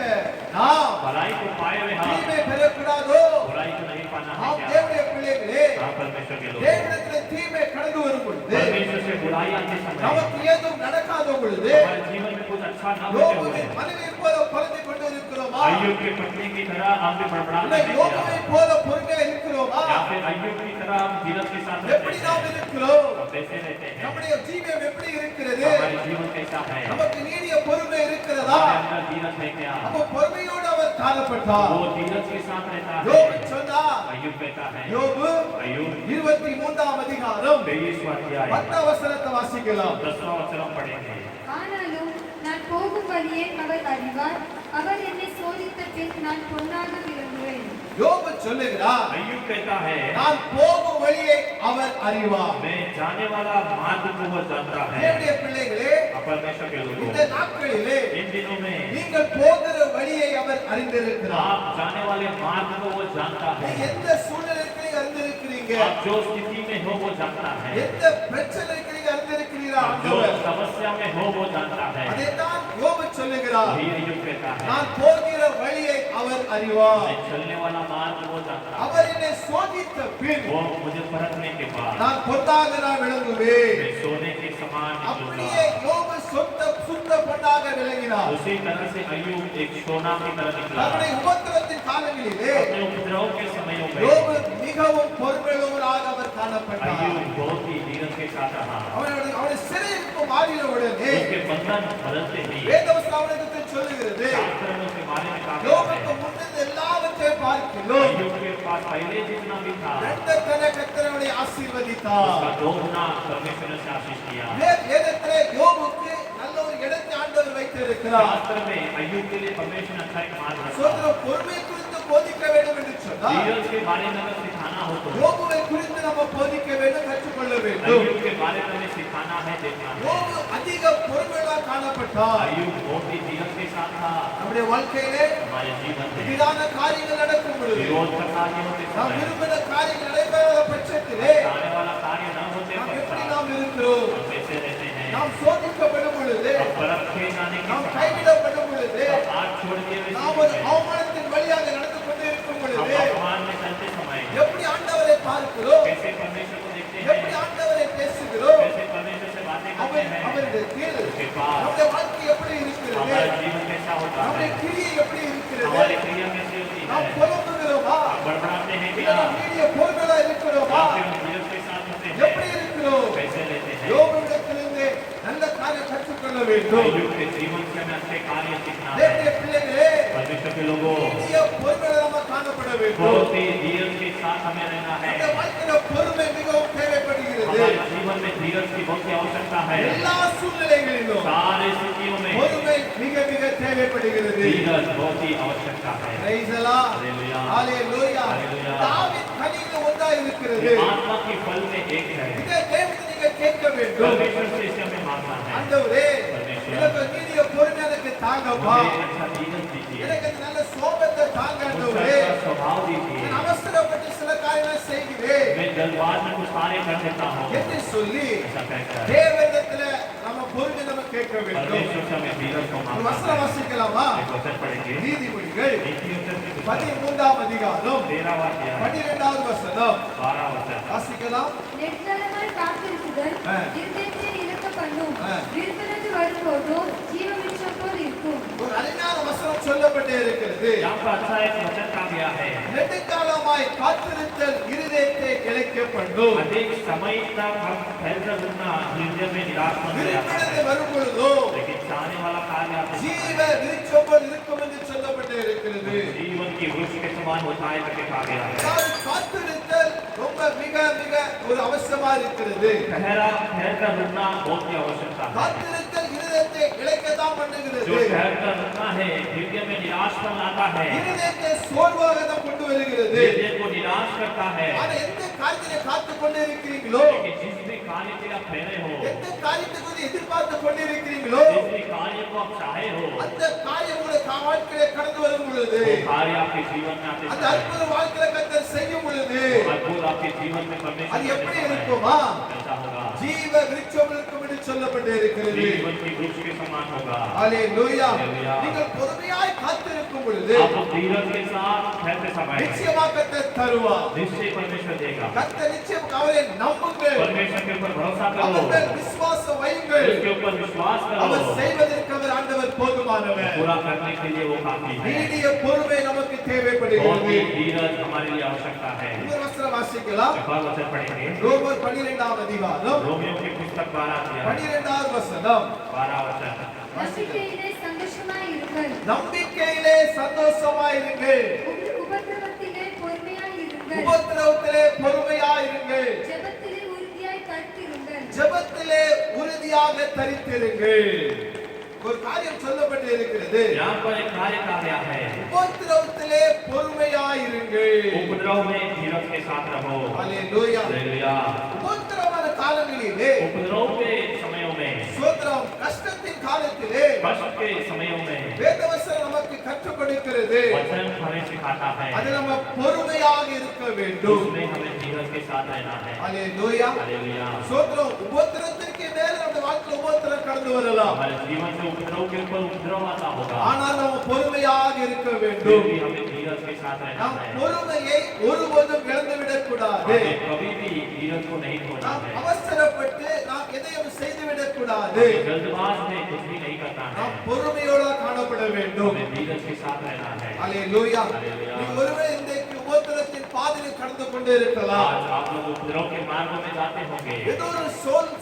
நாம் भलाई को पाए हुए हम தீமை பெறக்கூடாதோ? बुराई को नहीं पाना है நாம் क्या? தேவனுடைய பிள்ளைகளே, हाँ, परमेश्वर के लोग தேவனிடத்தில் தீமை கடந்து வரும் பொழுது, परमेश्वर से बुराई आते समय நமக்கு ஏதும் நடக்காத பொழுது, हमारे जीवन में कुछ अच्छा न होते हुए யோபுவின் மனைவி போல பறந்து கொண்டு இருக்கிறோமா? अय्यूब के पत्नी की तरह हम भी बड़बड़ाते இல்லை, हैं क्या? யோபுவை போல பொறுமையா இருக்கிறோமா? या फिर अय्यूब की तरह हम धीरज के साथ रहते எப்படி நாம் हैं? இருக்கிறோம்? हम कैसे रहते हैं? நம்முடைய ஜீவியம் எப்படி இருக்கிறது? हमारे जीवन कैसा है? நமக்கு நீடிய பொறுமை இருக்கிறதா? हमारे अंदर धीरज है क्या? அப்போ பொறுமையோடு அவர் காணப்பட்டார். वो धीरज के साथ रहता है। யோபு சொன்னார், अय्यूब कहता है, யோபு अय्यूब 23ஆம் அதிகாரம் 23वां अध्याय 10ஆம் வசனத்தை வாசிக்கலாம். 10वां वचन पढ़ेंगे। ஆனாலும் நான் போகும் வழியை அவர் அறிவார். அவர் என்னை சோதித்த பின் நான் பொன்னாக விளங்குவேன். யோபு சொல்லுகிறார், अय्यूब कहता है, நான் போகும் வழியை அவர் அறிவார். मैं जाने वाला मार्ग को वो जानता है। தேவனுடைய பிள்ளைகளே, परमेश्वर के लोगों, இந்த நாட்களிலே इन दिनों में நீங்கள் போகிற வழியை அவர் அறிந்திருக்கிறார். आप जाने वाले मार्ग को वो जानता நீ है। எந்த சூழ்நிலைக்கு அறிந்திருக்கிறீங்க? आप जो स्थिति में हो वो जानता है। எந்த பிரச்சனைக்கு அறிந்திருக்கிறீரா? आप जो ஆண்டவர் समस्या में हो वो जानता है। அதைத்தான் யோபு சொல்லுகிறார், वही अय्यूब कहता है, நான் போகிற வழியை அவர் அறிவார். मैं चलने वाला मार्ग वो जानता है। அவர் என்னை சோதித்த பின் वो मुझे परखने के बाद நான் பொன்னாக விளங்குவேன். मैं सोने के समान அப்படியே निकलूंगा। யோபு சுத்த பொன்னாக விளங்கினார். उसी तरह से अय्यूब एक सोना की तरह निकला। தன்னுடைய உபத்திரத்தின் காலங்களிலே अपने उपद्रव के समयों में யோபு மிகவும் பொறுமையுள்ளவராக அவர் காணப்பட்டார். अय्यूब बहुत ही धीरज के साथ रहा। அவனுடைய சிறையிருப்பு மாறின உடனே उसके बंधन बदलते ही வேதவசனம் அவனுக்கு சொல்லுகிறது, शास्त्रों के बारे में कहा गया யோபுக்கு है, முன்னிருந்த எல்லாவற்றையும் பார்க்கிறோம் अय्यूब के पास पहले जितना भी था இரண்டத்தனை கர்த்தரை ஆசீர்வதித்தார். उसका दो गुना परमेश्वर ने आशीष दिया। வேதத்திலே யோபுக்கு நல்ல ஒரு இடத்தை ஆண்டவர் வைத்திருக்கிறார். शास्त्र में अय्यूब के लिए परमेश्वर ने अच्छा एक मार्ग रखा। சோதர பொறுமை குறித்து போதிக்க வேண்டும் என்று சொன்னார். धीरज के बारे में अगर सिखाना हो तो யோபுவை குறித்து நம்ம போதிக்க வேண்டும், கற்றுக்கொள்ள வேண்டும். अय्यूब के बारे में हमें सिखाना है, देखना है। யோபு அதிக பொறுமையாக காணப்பட்டார். अय्यूब बहुत ही धीरज के साथ था। நம்முடைய வாழ்க்கையிலே हमारे जीवन में எதிரான காரியங்கள் நடக்கும் பொழுது, विरोध का कार्य होते நாம் समय விரும்பின காரியங்கள் நடைபெறாத பட்சத்திலே आने वाला कार्य न होते நாம் எப்படி पश्चात நாம் இருக்கிறோம்? हम कैसे रहते हैं? நாம் சோதிக்கப்படும் பொழுது, हम परखे जाने के நாம் समय, கைவிடப்படும் பொழுது, हाथ छोड़ दिए हुए நாம் ஒரு समय, அவமானத்தின் வழியாக நடந்து கொண்டு இருக்கும் हम பொழுது अपमान में चलते समय எப்படி ஆண்டவரை பார்க்கிறோம்? कैसे परमेश्वर को देखते எப்படி हैं, ஆண்டவரை பேசுகிறோம்? कैसे परमेश्वर से बातें करते हैं, அவரிடத்தில் उसके बाद நம்முடைய வாழ்க்கை எப்படி இருக்கிறது? हमारा जीवन कैसा होता நம்முடைய है, கிரியை எப்படி இருக்கிறது? हमारी क्रिया कैसी होती நாம் है, புலம்புகிறோமா? बड़बड़ाते हैं இல்லை, क्या, நாம் நீடிய பொறுமையாக இருக்கிறோமா? या फिर हम धीरज के साथ होते हैं, எப்படி இருக்கிறோம்? कैसे रहते हैं? யோபுவிடத்திலிருந்து நல்ல காரியம் கற்றுக்கொள்ள வேண்டும். अय्यूब के जीवन से हमें अच्छे कार्य सीखना है। தேவனுடைய பிள்ளைகளே, परमेश्वर के लोगों, நீடிய பொறுமையாக நம்ம காணப்பட வேண்டும். बहुत ही धीरज के साथ हमें रहना है। இந்த வாழ்க்கையில பொறுமை மிகவும் தேவைப்படுகிறது. हमारे जीवन में धीरज की बहुत ही आवश्यकता है। எல்லா சூழ்நிலைகளிலும் सारे स्थितियों में பொறுமை மிக மிக தேவைப்படுகிறது. धीरज बहुत ही आवश्यकता है। Praise the Lord. Hallelujah. Hallelujah. Hallelujah. தாவீது கனியில் ஒன்றா இருக்கிறது. ये आत्मा की फल में एक है। இதை தேவனுக்கு நீங்க கேட்க வேண்டும். परमेश्वर से इसे हमें मांगना है। ஆண்டவரே, परमेश्वर, எனக்கு நீடிய பொறுமை எனக்கு தாங்கப்பா. मुझे अच्छा धीरज दीजिए, எனக்கு இந்த நல்ல சோபத்தை தாங்க मुझे ஆண்டவரே. अच्छा स्वभाव दीजिए। நான் அவசரப்பட்டு சில காரியங்களை செய்கிறேன் मैं जल्दबाज में कुछ कार्य कर देता हूँ, என்று சொல்லி ऐसा कहकर தேவனிடத்துல நம்ம பொறுமை நம்ம கேட்க வேண்டும். परमेश्वर से हमें धीरज को ஒரு मांगना வசனம் है। வாசிக்கலாமா? एक वचन पढ़ेंगे, நீதிமொழிகள் नीतिवचन की पुस्तक 13ஆம் அதிகாரம் 13वां अध्याय 12வது வசனம் 12 वचन। வாசிக்கலாம். நெடுந்தரமாய் காத்திருக்குதல் ஆ. இருதயத்தை இறக்க பண்ணும். ஆ. விருப்பினது வரும்போதோ ஜீவவிருட்சம் போல் இருக்கும். ஒரு அருமையான வசனம் சொல்லப்பட்டே இருக்கிறது. यहाँ पर अच्छा एक वचन कहा गया है, நெடுங்காலமாய் காத்திருத்தல் இருதயத்தை இளைக்க பண்ணும். अधिक समय तक हम ठहर रुकना हृदय में निराश बन जाता விருப்பினது है, வரும் பொழுதோ लेकिन चाहने वाला कार्य आते ஜீவ समय விருட்சம் போல் இருக்கும் என்று சொல்லப்பட்டே இருக்கிறது. जीवन की वृक्ष के समान होता है करके कहा गया है। அதாவது காத்திருத்தல் ரொம்ப மிக மிக ஒரு அவசியமா இருக்கிறது. ठहर कर रुकना बहुत ही आवश्यकता है। காத்திருத்தல் இருதயத்தை இளைக்கத்தான் जो பண்ணுகிறது. ठहर कर रुकना है हृदय में निराश बन आता है, இருதயத்தை சோர்வாக தான் கொண்டு வருகிறது. दिल को निराश करता है. ஆனா எந்த காரியத்திலே காத்துக் கொண்டு இருக்கிறீங்களோ, लेकिन जिस भी कार्य के लिए आप ठहरे हो, எந்த காரியத்துக்கு எதிர்பார்த்து கொண்டு இருக்கிறீங்களோ, जिस भी कार्य को आप चाहे हो, அந்த காரியம் உங்களுடைய வாழ்க்கையிலே கடந்து வரும் பொழுது, वो कार्य आपके जीवन में आते அந்த समय, அற்புத வாழ்க்கையில கர்த்தர் செய்யும் பொழுது, अद्भुत आपके जीवन में परमेश्वर அது எப்படி करने का இருக்குமா? ऐसा होगा. ஜீவ விருட்சம் இருக்கும் என்று சொல்லப்பட்டு இருக்கிறது. जीवन की वृक्ष के समान होगा. ஹalleluya. Hallelujah. நீங்கள் பொறுமையாய் காத்திருக்கும் பொழுது आप लोग धीरज के साथ ठहरते समय நிச்சயமாக கர்த்தர் தருவார். निश्चय परमेश्वर देगा. கர்த்தர் நிச்சயம் அவரை நம்புங்கள். परमेश्वर के ऊपर भरोसा करो, அவர்கள் விசுவாசம் வையுங்கள். उसके ऊपर विश्वास அவர் करो. செய்வதற்கு அவர் ஆண்டவர் போதுமானவர். पूरा करने के लिए वो काफी है. நீடிய பொறுமை நமக்கு बहुत தேவைப்படுகிறது. ही धीरज हमारे लिए आवश्यकता है. இன்னொரு வசனம் வாசிக்கலாம். एक और वचन पढ़ेंगे. ரோமர் 12ஆம் அதிகாரம் रोमियो की पुस्तक 12 अध्याय 12வது வசனம். 12 वचन. நம்பிக்கையிலே சந்தோஷமாய் இருங்கள். நம்பிக்கையிலே சந்தோஷமாயிருங்கள். உபத்திரவத்திலே பொறுமையாய் இருங்கள். உபத்திரவத்திலே பொறுமையாயிருங்கள். ஜெபத்திலே உறுதியாய் தரித்திருங்கள். ஜெபத்திலே உறுதியாக தரித்திருங்கள். ஒரு காரியம் சொல்லப்பட்டு இருக்கிறது. यहाँ पर एक कार्य कहा गया है. உபத்திரவத்திலே பொறுமையாயிருங்கள். उपद्रव में धीरज के साथ रहो. ஹalleluya. हालेलुया. உபத்திரவமான காலங்களிலே, उपद्रव के समयों में, சோதரம் கஷ்டத்தின் காலத்திலே कष्ट के समयों में வேதவசனம் நமக்கு கற்றுக் கொடுக்கிறது. वचन हमें सिखाता है. அது நம்ம பொறுமையாக இருக்க வேண்டும். उसमें हमें धीरज के साथ रहना है. ஹalleluya. हालेलुया. சோதரம் உபத்திரத்திற்கு மேல நம்ம வாழ்க்கையில உபத்திரம் கடந்து வரலாம். हमारे जीवन से उपद्रव के ऊपर उपद्रव आता होगा. ஆனால் நம்ம பொறுமையாக இருக்க फिर வேண்டும். भी हमें धीरज के साथ रहना நாம் है. பொறுமையை ஒருபோதும் இழந்து விடக்கூடாது. हमें कभी भी धीरज को नहीं खोना நாம் है. அவசரப்பட்டு நாம் எதையும் செய்து விடக்கூடாது. हमें जल्दबाज में कुछ भी नहीं करना है. நாம் பொறுமையோட காணப்பட வேண்டும். हमें धीरज के साथ रहना है. ஹalleluya. Hallelujah. நீ ஒருவேளை இன்றைக்கு உபத்திரத்தின் பாதையில் கடந்து கொண்டு இருக்கலாம். आज आप लोग उपद्रव के मार्गों में जाते होंगे. ஏதோ ஒரு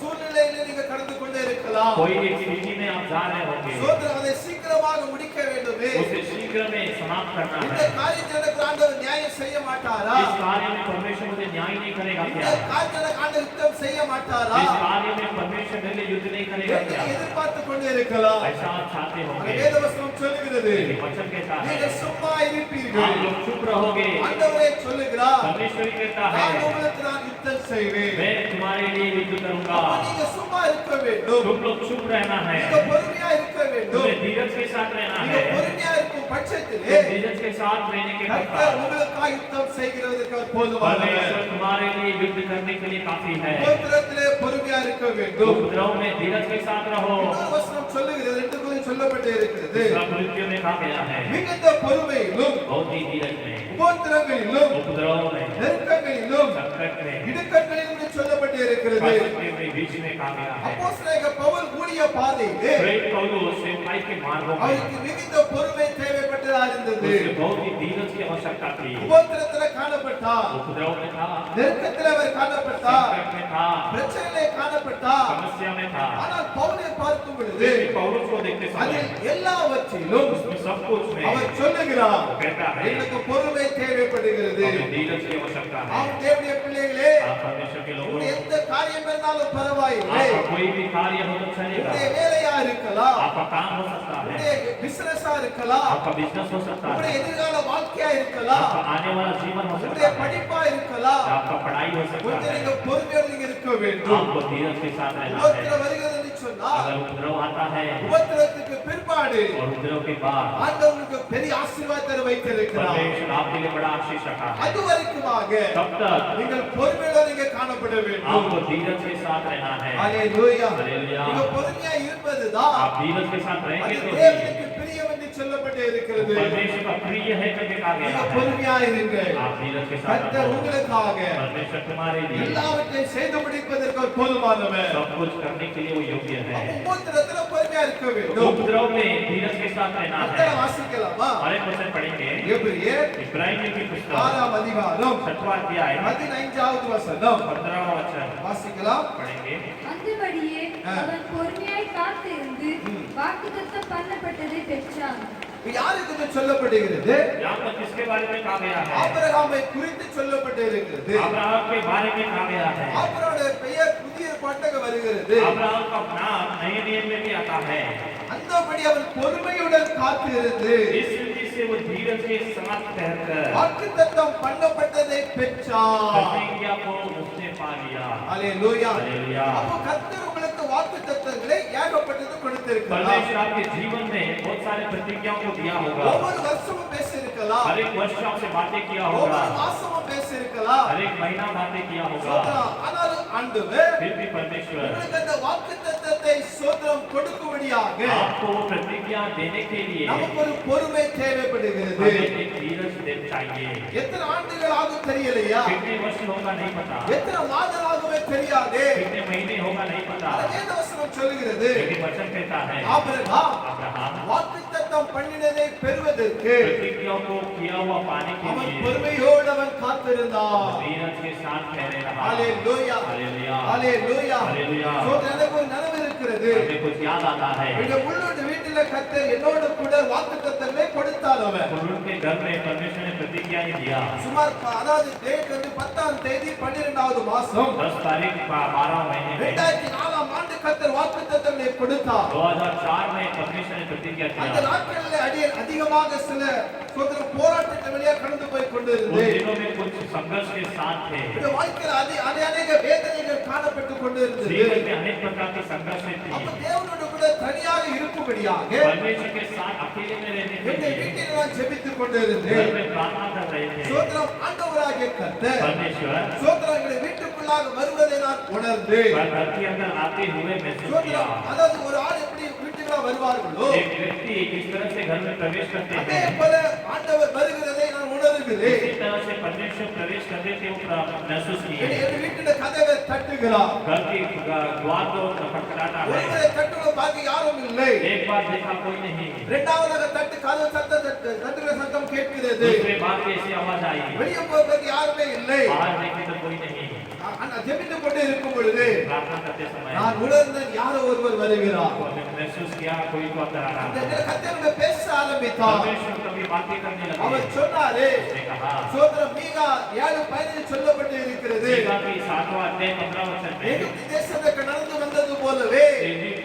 சூழ்நிலையில நீங்க கடந்து கொண்டு இருக்கலாம். कोई एक स्थिति में आप जा रहे होंगे. சோதரம் அதை சீக்கிரமாக முடிக்க வேண்டுமே. उसे शीघ्र में समाप्त करना இந்த है. காரியத்தை எனக்கு ஆண்டவர் நியாயம் செய்ய மாட்டாரா? इस कार्य में परमेश्वर मुझे न्याय नहीं करेगा இந்த क्या? காரியத்தை ஆண்டவர் யுத்தம் செய்ய மாட்டாரா? इस कार्य में परमेश्वर मेरे लिए युद्ध नहीं करेगा என்று क्या? எதிர்பார்த்து கொண்டு இருக்கலாம். ऐसा आप चाहते அந்த होंगे. வேதவசனம் சொல்லுகிறது, लेकिन वचन कहता है நீங்கள் சும்மா आप இருப்பீர்கள். लोग चुप रहोगे. ஆண்டவரே சொல்லுகிறார், परमेश्वर ही कहता நான் है உங்களுக்கு நான் யுத்தம் செய்வேன். मैं तुम्हारे लिए युद्ध करूंगा. அப்ப நீங்க சும்மா இருக்க வேண்டும். तुम लोग चुप रहना है. நீங்க பொறுமையா இருக்க வேண்டும். तुम्हें धीरज के साथ रहना நீங்க है. பொறுமையா இருக்கும் பட்சத்திலே तुम धीरज के साथ रहने के கர்த்தர் बाद உங்களுக்காக யுத்தம் செய்கிறதற்கு அவர் போதுமானவர். परमेश्वर तुम्हारे लिए युद्ध करने के लिए काफी है. உபத்திரத்திலே பொறுமையா இருக்க வேண்டும். उपद्रव में धीरज के साथ रहो. இன்னொரு வசனம் சொல்லுகிறது, 2 கொரிந்தியர் சொல்லப்பட்டு இருக்கிறது, दूसरा कुरिन्थियों में कहा गया है மிகுந்த பொறுமையிலும் बहुत ही धीरज में, உபத்திரங்களிலும் उपद्रव में, நெருக்கங்களிலும் संकट में, இடுக்கண்களிலும் என்று சொல்லப்பட்டு இருக்கிறது. कष्ट में, बीच में कहा गया है. அப்போஸ்தலனாகிய பவுல் ஊழிய பாதையிலே प्रेरित पौलुस सेवकाई के मार्गों में அவருக்கு மிகுந்த பொறுமை தேவைப்பட்டதா இருந்தது. उसे बहुत ही धीरज की आवश्यकता थी. உபத்திரத்திலே காணப்பட்டார், उपद्रव में था, நெருக்கத்திலே அவர் காணப்பட்டார், संकट में था, பிரச்சனையிலே காணப்பட்டார். समस्या में था. ஆனால் பவுலை பார்க்கும் பொழுது लेकिन पौलुस को देखते समय அதில் எல்லாவற்றிலும் उसमें सब कुछ में அவர் சொல்லுகிறார், कहता है எனக்கு பொறுமை தேவைப்படுகிறது. हमें धीरज की आवश्यकता है. ஆம் தேவனுடைய பிள்ளைகளே, आप परमेश्वर के लोगों உங்களுடைய எந்த காரியம் இருந்தாலும் பரவாயில்லை. आपका कोई भी कार्य हो तो चलेगा. உங்களுடைய வேலையா இருக்கலாம், आपका काम हो सकता है, உங்களுடைய பிசினஸா இருக்கலாம், आपका बिजनेस हो सकता உங்களுடைய है, எதிர்கால வாழ்க்கையா இருக்கலாம், आपका आने वाला जीवन हो உங்களுடைய सकता है, படிப்பா இருக்கலாம். आपका पढ़ाई हो सकता கொஞ்சம் है. நீங்க பொறுமையோடு நீங்க இருக்க வேண்டும். आपको धीरज के साथ रहना है. உபத்திரம் வருகிறது என்று சொன்னால் अगर उपद्रव आता है உபத்திரத்துக்கு பிற்பாடு और उपद्रव के बाद ஆண்டவருக்கு பெரிய ஆசீர்வாதத்தை வைத்திருக்கிறார். परमेश्वर आपके लिए बड़ा आशीष रखा है. அது வரைக்குமாக तब तक நீங்கள் பொறுமையோடு நீங்க காணப்பட வேண்டும். आपको धीरज के साथ रहना है. ஹalleluya. Hallelujah. நீங்க பொறுமையா இருப்பதுதான் आप धीरज के साथ அது रहेंगे तो தேவனுக்கு பிரியம் என்று சொல்லப்பட்டு இருக்கிறது. परमेश्वर का प्रिय है करके कहा गया நீங்க है. பொறுமையா இருங்க. आप धीरज के साथ கர்த்தர் रहो. உங்களுக்காக परमेश्वर तुम्हारे लिए எல்லாவற்றையும் செய்து முடிப்பதற்கு அவர் போதுமானவர். सब कुछ करने के लिए वो योग्य है. உபத்திரத்துல பொறுமையா இருக்க வேண்டும். उपद्रव में धीरज के साथ रहना அத்தனை है. வாசிக்கலாமா? और एक वचन पढ़ेंगे எபிரேயர் इब्राहिम की पुस्तक 6ஆம் அதிகாரம் 6वां अध्याय 15வது வசனம் 15वां वचन வாசிக்கலாம். पढ़ेंगे. அந்தபடியே அவன் பொறுமையாய் காத்திருந்து வாக்குத்தத்தம் பண்ணப்பட்டதை பெற்றான். யாருக்கு இது சொல்லப்படுகிறது? यहाँ पर किसके बारे में कहा गया है? ஆபிரகாமை குறித்து சொல்லப்பட்டு இருக்கிறது. अब्राहम के बारे में कहा गया है. ஆபிரகாமுடைய பெயர் புதிய பாட்டுக்கு வருகிறது. अब्राहम का नाम नए नियम में भी आता है. அந்தபடி அவன் பொறுமையுடன் காத்திருந்து इस रीति से वो धीरज के साथ कहकर வாக்குத்தத்தம் பண்ணப்பட்டதை பெற்றார். प्रतिज्ञा को उसने पा लिया। அல்லேலூயா. हालेलुया। அப்போ கர்த்தர் உங்களுக்கு வாக்குத்தத்தங்களை ஏகப்பட்டது கொடுத்திருக்கிறார். परमेश्वर आपके जीवन में बहुत सारे प्रतिज्ञाओं को दिया होगा। ஒவ்வொரு வருஷமும் பேசியிருக்கலாம், हर एक वर्ष आपसे बातें किया होगा, ஒவ்வொரு மாசமும் பேசியிருக்கலாம். हर एक महीना बातें किया होगा। சோதரம். ஆனாலும் ஆண்டவர் फिर भी परमेश्वर உங்களுக்கு அந்த வாக்குத்தத்தத்தை சோதரம் கொடுக்கும்படியாக आपको वो प्रतिज्ञा देने के लिए நமக்கு ஒரு பொறுமை தேவைப்படுகிறது. हमें एक धीरज चाहिए। எத்தனை ஆண்டுகள் ஆகும் தெரியலையா, कितने वर्ष होगा नहीं पता, எத்தனை மாதம் ஆகுமே தெரியாது. कितने महीने होगा नहीं पता, அந்த வேதவசனம் சொல்லுகிறது, लेकिन वचन कहता है ஆபிரகாம் अब्राहम வாக்குத்தத்தம் பண்ணினதை பெறுவதற்கு प्रतिज्ञाओं को किया हुआ पाने के அவன் लिए பொறுமையோடு அவன் காத்திருந்தான். धीरज के साथ ठहरे रहा। ஹalleluya, हालेलुया। ஹalleluya. हालेलुया। சோதரம். எனக்கு ஒரு நினைவு இருக்கிறது. हमें कुछ याद आता है, இந்த உள்ளூர் வீட்டில கர்த்தர் என்னோடு கூட வாக்குத்தத்தங்களை கொடுத்தார். அவர் उनके घर में परमेश्वर ने प्रतिज्ञा ही दिया। சுமார் அதாவது டேட் வந்து 10ஆம் தேதி 12வது மாசம் 10 तारीख 12 महीने में 2004ஆம் ஆண்டு கர்த்தர் வாக்குத்தத்தங்களை கொடுத்தார். 2004 में परमेश्वर ने प्रतिज्ञा அந்த किया। நாட்களில் அதிகமாக சில சோதர போராட்டத்தை வழியா கடந்து போய் उन கொண்டிருந்தது. दिनों में कुछ संघर्ष के साथ थे, இந்த வாழ்க்கையில் அநேக வேதனைகள் காணப்பட்டு கொண்டிருந்தது. जीवन में अनेक प्रकार के संघर्ष அப்ப थी। தேவனோடு கூட தனியாக இருக்கும்படியாக परमेश्वर के साथ अकेले में रहने के என்னை लिए வீட்டில் நான் ஜெபித்துக் घर கொண்டிருந்தேன். में प्रार्थना कर रहे थे। சோதரம். ஆண்டவராகிய கர்த்தர் परमेश्वर சோதரம் எங்களுடைய வீட்டுக்குள்ளாக வருவதை நான் உணர்ந்தேன். घर के अंदर आते हुए महसूस किया। சோதரம். அதாவது ஒரு ஆள் எப்படி வீட்டுக்குள்ள வருவார்களோ एक व्यक्ति किस तरह से घर में प्रवेश करते அதே हैं, போல ஆண்டவர் வருகிறதை நான் உணர்கிறேன். इसी तरह से परमेश्वर प्रवेश करते थे वो महसूस किए। என் வீட்டின் கதவை தட்டுகிறார். घर के द्वार को खटखटाता है। ஒருவரை தட்டுவோம், பாக்கி யாரும் இல்லை. एक बार देखा कोई नहीं, இரண்டாவதாக கதவு தட்டுகிற சத்தம் கேட்கிறது. दूसरे बार भी ऐसी आवाज आई, வெளியே போவதற்கு யாருமே இல்லை. बाहर देखे तो कोई नहीं। நான் ஜெபித்துக் கொண்டே இருக்கும் பொழுது प्रार्थना करते समय நான் உணர்ந்தேன், யாரோ ஒருவர் வருகிறார். मैंने महसूस किया कोई तो अंदर आ रहा அந்த है। நேரத்தில் கர்த்தர் பேச ஆரம்பித்தார். परमेश्वर कभी बातें करने लगे। அவர் சொன்னாரே, उसने कहा சோதரம் மீகா 7:15 சொல்லப்பட்டு இருக்கிறது, मीका की 7वां अध्याय 15 वचन में எகிப்து தேசத்துக்கு நடந்து வந்தது போலவே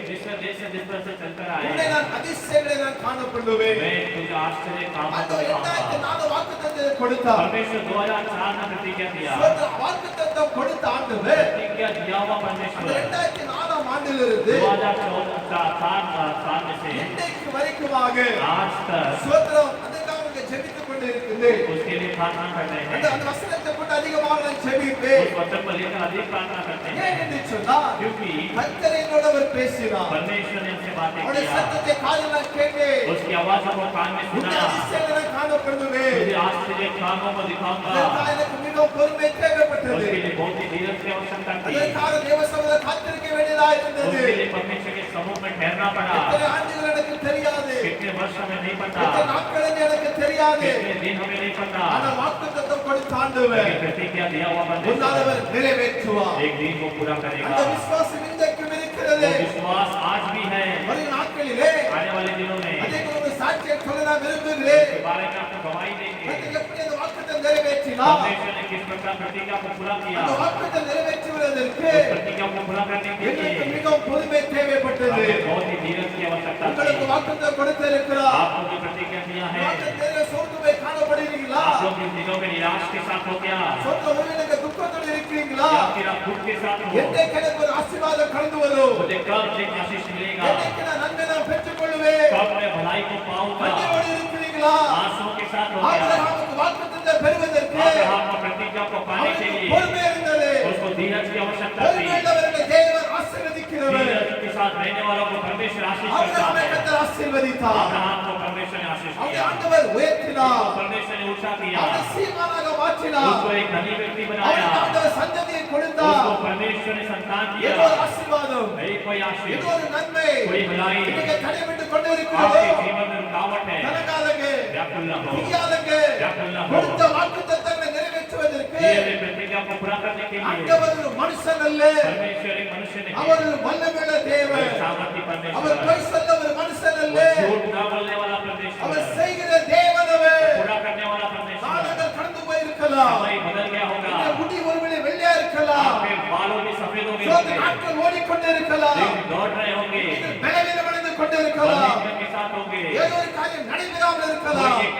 जिस तरह से चलकर உன்னை आए, நான் அதிசயங்களை நான் காணப்படுவேன். मैं तुझे आश्चर्य कामों அந்த को दिखाऊंगा। 2004 வாக்குத்தத்தத்தை கொடுத்தார். परमेश्वर 2004 में प्रतिज्ञा दिया। சோதரம். வாக்குத்தத்தம் கொடுத்த ஆண்டவர் प्रतिज्ञा दिया हुआ அந்த परमेश्वर 2004ஆம் ஆண்டிலிருந்து 2004 साल में से இன்றைக்கு வரைக்குமாக आज तक சோதரம் அதுக்காக அவங்க ஜெபித்துக் கொண்டிருக்கிறது. उसके लिए प्रार्थना कर रहे அந்த हैं। அந்த வசனத்தை கொண்டு அதிகமாக நான் ஜெபிப்பேன். उस वचन को लेकर अधिक प्रार्थना करते ஏன் हैं, என்று சொன்னால் क्योंकि கர்த்தர் என்னோடு அவர் பேசினார். परमेश्वर ने हमसे बातें அவருடைய किया, சத்தத்தை காதில் நான் கேட்டேன். उसकी आवाज को कान में உன்னை सुना, அதிசயங்களை நான் காணப்படுவேன். तुझे आश्चर्य कामों को दिखाऊंगा। அதற்காக எனக்கு மிகவும் பொறுமை தேவைப்பட்டது. उसके लिए बहुत ही धीरज की आवश्यकता थी। அதற்காக தேவசபையில் காத்திருக்க வேண்டியதா இருந்தது. उसके लिए परमेश्वर के समूह में ठहरना पड़ा। எத்தனை ஆண்டுகள் எனக்கு தெரியாது, कितने वर्ष हमें नहीं எத்தனை पता, நாட்கள் என்று எனக்கு தெரியாது. कितने दिन हमें नहीं पता, ஆனால் வாக்குத்தத்தம் கொடுத்த ஆண்டவர் लेकिन प्रतिज्ञा दिया हुआ परमेश्वर உன்னாதவர் நிறைவேற்றுவார். एक दिन को पूरा அந்த करेगा। விசுவாசம் இன்றைக்கும் இருக்கிறது. वो विश्वास आज भी है। வரும் நாட்களிலே आने वाले दिनों में அதை ஒரு சாட்சியை சொல்ல நான் விரும்புகிறேன். इसके बारे में आपको गवाही देंगे। கர்த்தர் எப்படி அந்த வாக்குத்தத்தம் நிறைவேற்றினார். परमेश्वर ने किस प्रकार प्रतिज्ञा को पूरा किया, அந்த வாக்குத்தத்தம் நிறைவேற்றுவதற்கு उस प्रतिज्ञा को पूरा करने के எனக்கு लिए மிகவும் பொறுமை தேவைப்பட்டது. हमें बहुत ही धीरज की आवश्यकता உங்களுக்கு थी। வாக்குத்தத்தம் கொடுத்திருக்கிறார். आपको जो प्रतिज्ञा दिया है, வாக்குத்தத்தத்திலே சோர்ந்து போய் காணப்படுகிறீங்களா? आप लोग इन दिनों में निराश के साथ हो क्या, சொந்த உறவினங்க துக்கத்தோடு இருக்கிறீங்களா? या फिर आप दुख के साथ हो? என்றைக்கு எனக்கு ஒரு ஆசீர்வாதம் கடந்து வரும்? मुझे कब एक आशीष मिलेगा, என்றைக்கு நான் நன்மை நான் பெற்றுக்கொள்வேன்? कब मैं भलाई को पाऊंगा? மகிழ்ச்சியோடு இருக்கிறீங்களா? आंसुओं के साथ हो गया। ஆபிரகாமுக்கு வாக்குத்தத்தம் பெறுவதற்கு अब्राहम को प्रतिज्ञा को पाने के அவருக்கு लिए பொறுமை இருந்தது. उसको धीरज की आवश्यकता थी। பொறுமையுள்ளவர்களை தேவன் ஆசீர்வதிக்கிறவர். धीरज के साथ रहने वालों को परमेश्वर आशीष करता ஆபிரகாமை है। கர்த்தர் ஆசீர்வதித்தார். अब्राहम को परमेश्वर ने आशीष அவரை किया, ஆண்டவர் உயர்த்தினார். परमेश्वर ने ऊंचा किया, அவரை சீமானாக மாற்றினார். उसको एक धनी व्यक्ति அவருக்கு बनाया, ஆண்டவர் சந்ததியை கொடுத்தார். उसको परमेश्वर ने संतान ஏதோ दिया। ஒரு ஆசீர்வாதம், नहीं कोई आशीष, ஏதோ ஒரு நன்மை कोई भलाई இன்னைக்கு தடைபட்டு கொண்டு இருக்கிறதோ? आपके जीवन में रुकावट है, தனக்காலங்க, व्याकुल न हो, பிரியாதங்க, व्याकुल न हो। கொடுத்த வாக்குத்தத்தங்களை நிறைவேற்றுவதற்கு दिए हुए प्रतिज्ञा को पूरा करने के लिए ஆண்டவர் ஒரு மனுஷன் அல்ல, परमेश्वर एक मनुष्य नहीं, அவர் ஒரு வல்லமையுள்ள தேவன். सामर्थ्य அவர் परमेश्वर, பொய் சொல்ல ஒரு மனுஷன் அல்ல, झूठ न बोलने वाला அவர் परमेश्वर, செய்கிற தேவன் அவர். पूरा करने वाला परमेश्वर। காலங்கள் கடந்து போயிருக்கலாம், समय बदल गया होगा, இந்த முடி ஒருவேளை வெள்ளையா இருக்கலாம், आपके बालों भी सफेद हो गए சோதனை होंगे, நாட்கள் ஓடிக்கொண்டிருக்கலாம், दिन दौड़ रहे होंगे, பலவீனம் அடைந்து கொண்டிருக்கலாம், बलहीनता के साथ होंगे, ஏதோ ஒரு காரியம் நடைபெறாமல் இருக்கலாம். कोई एक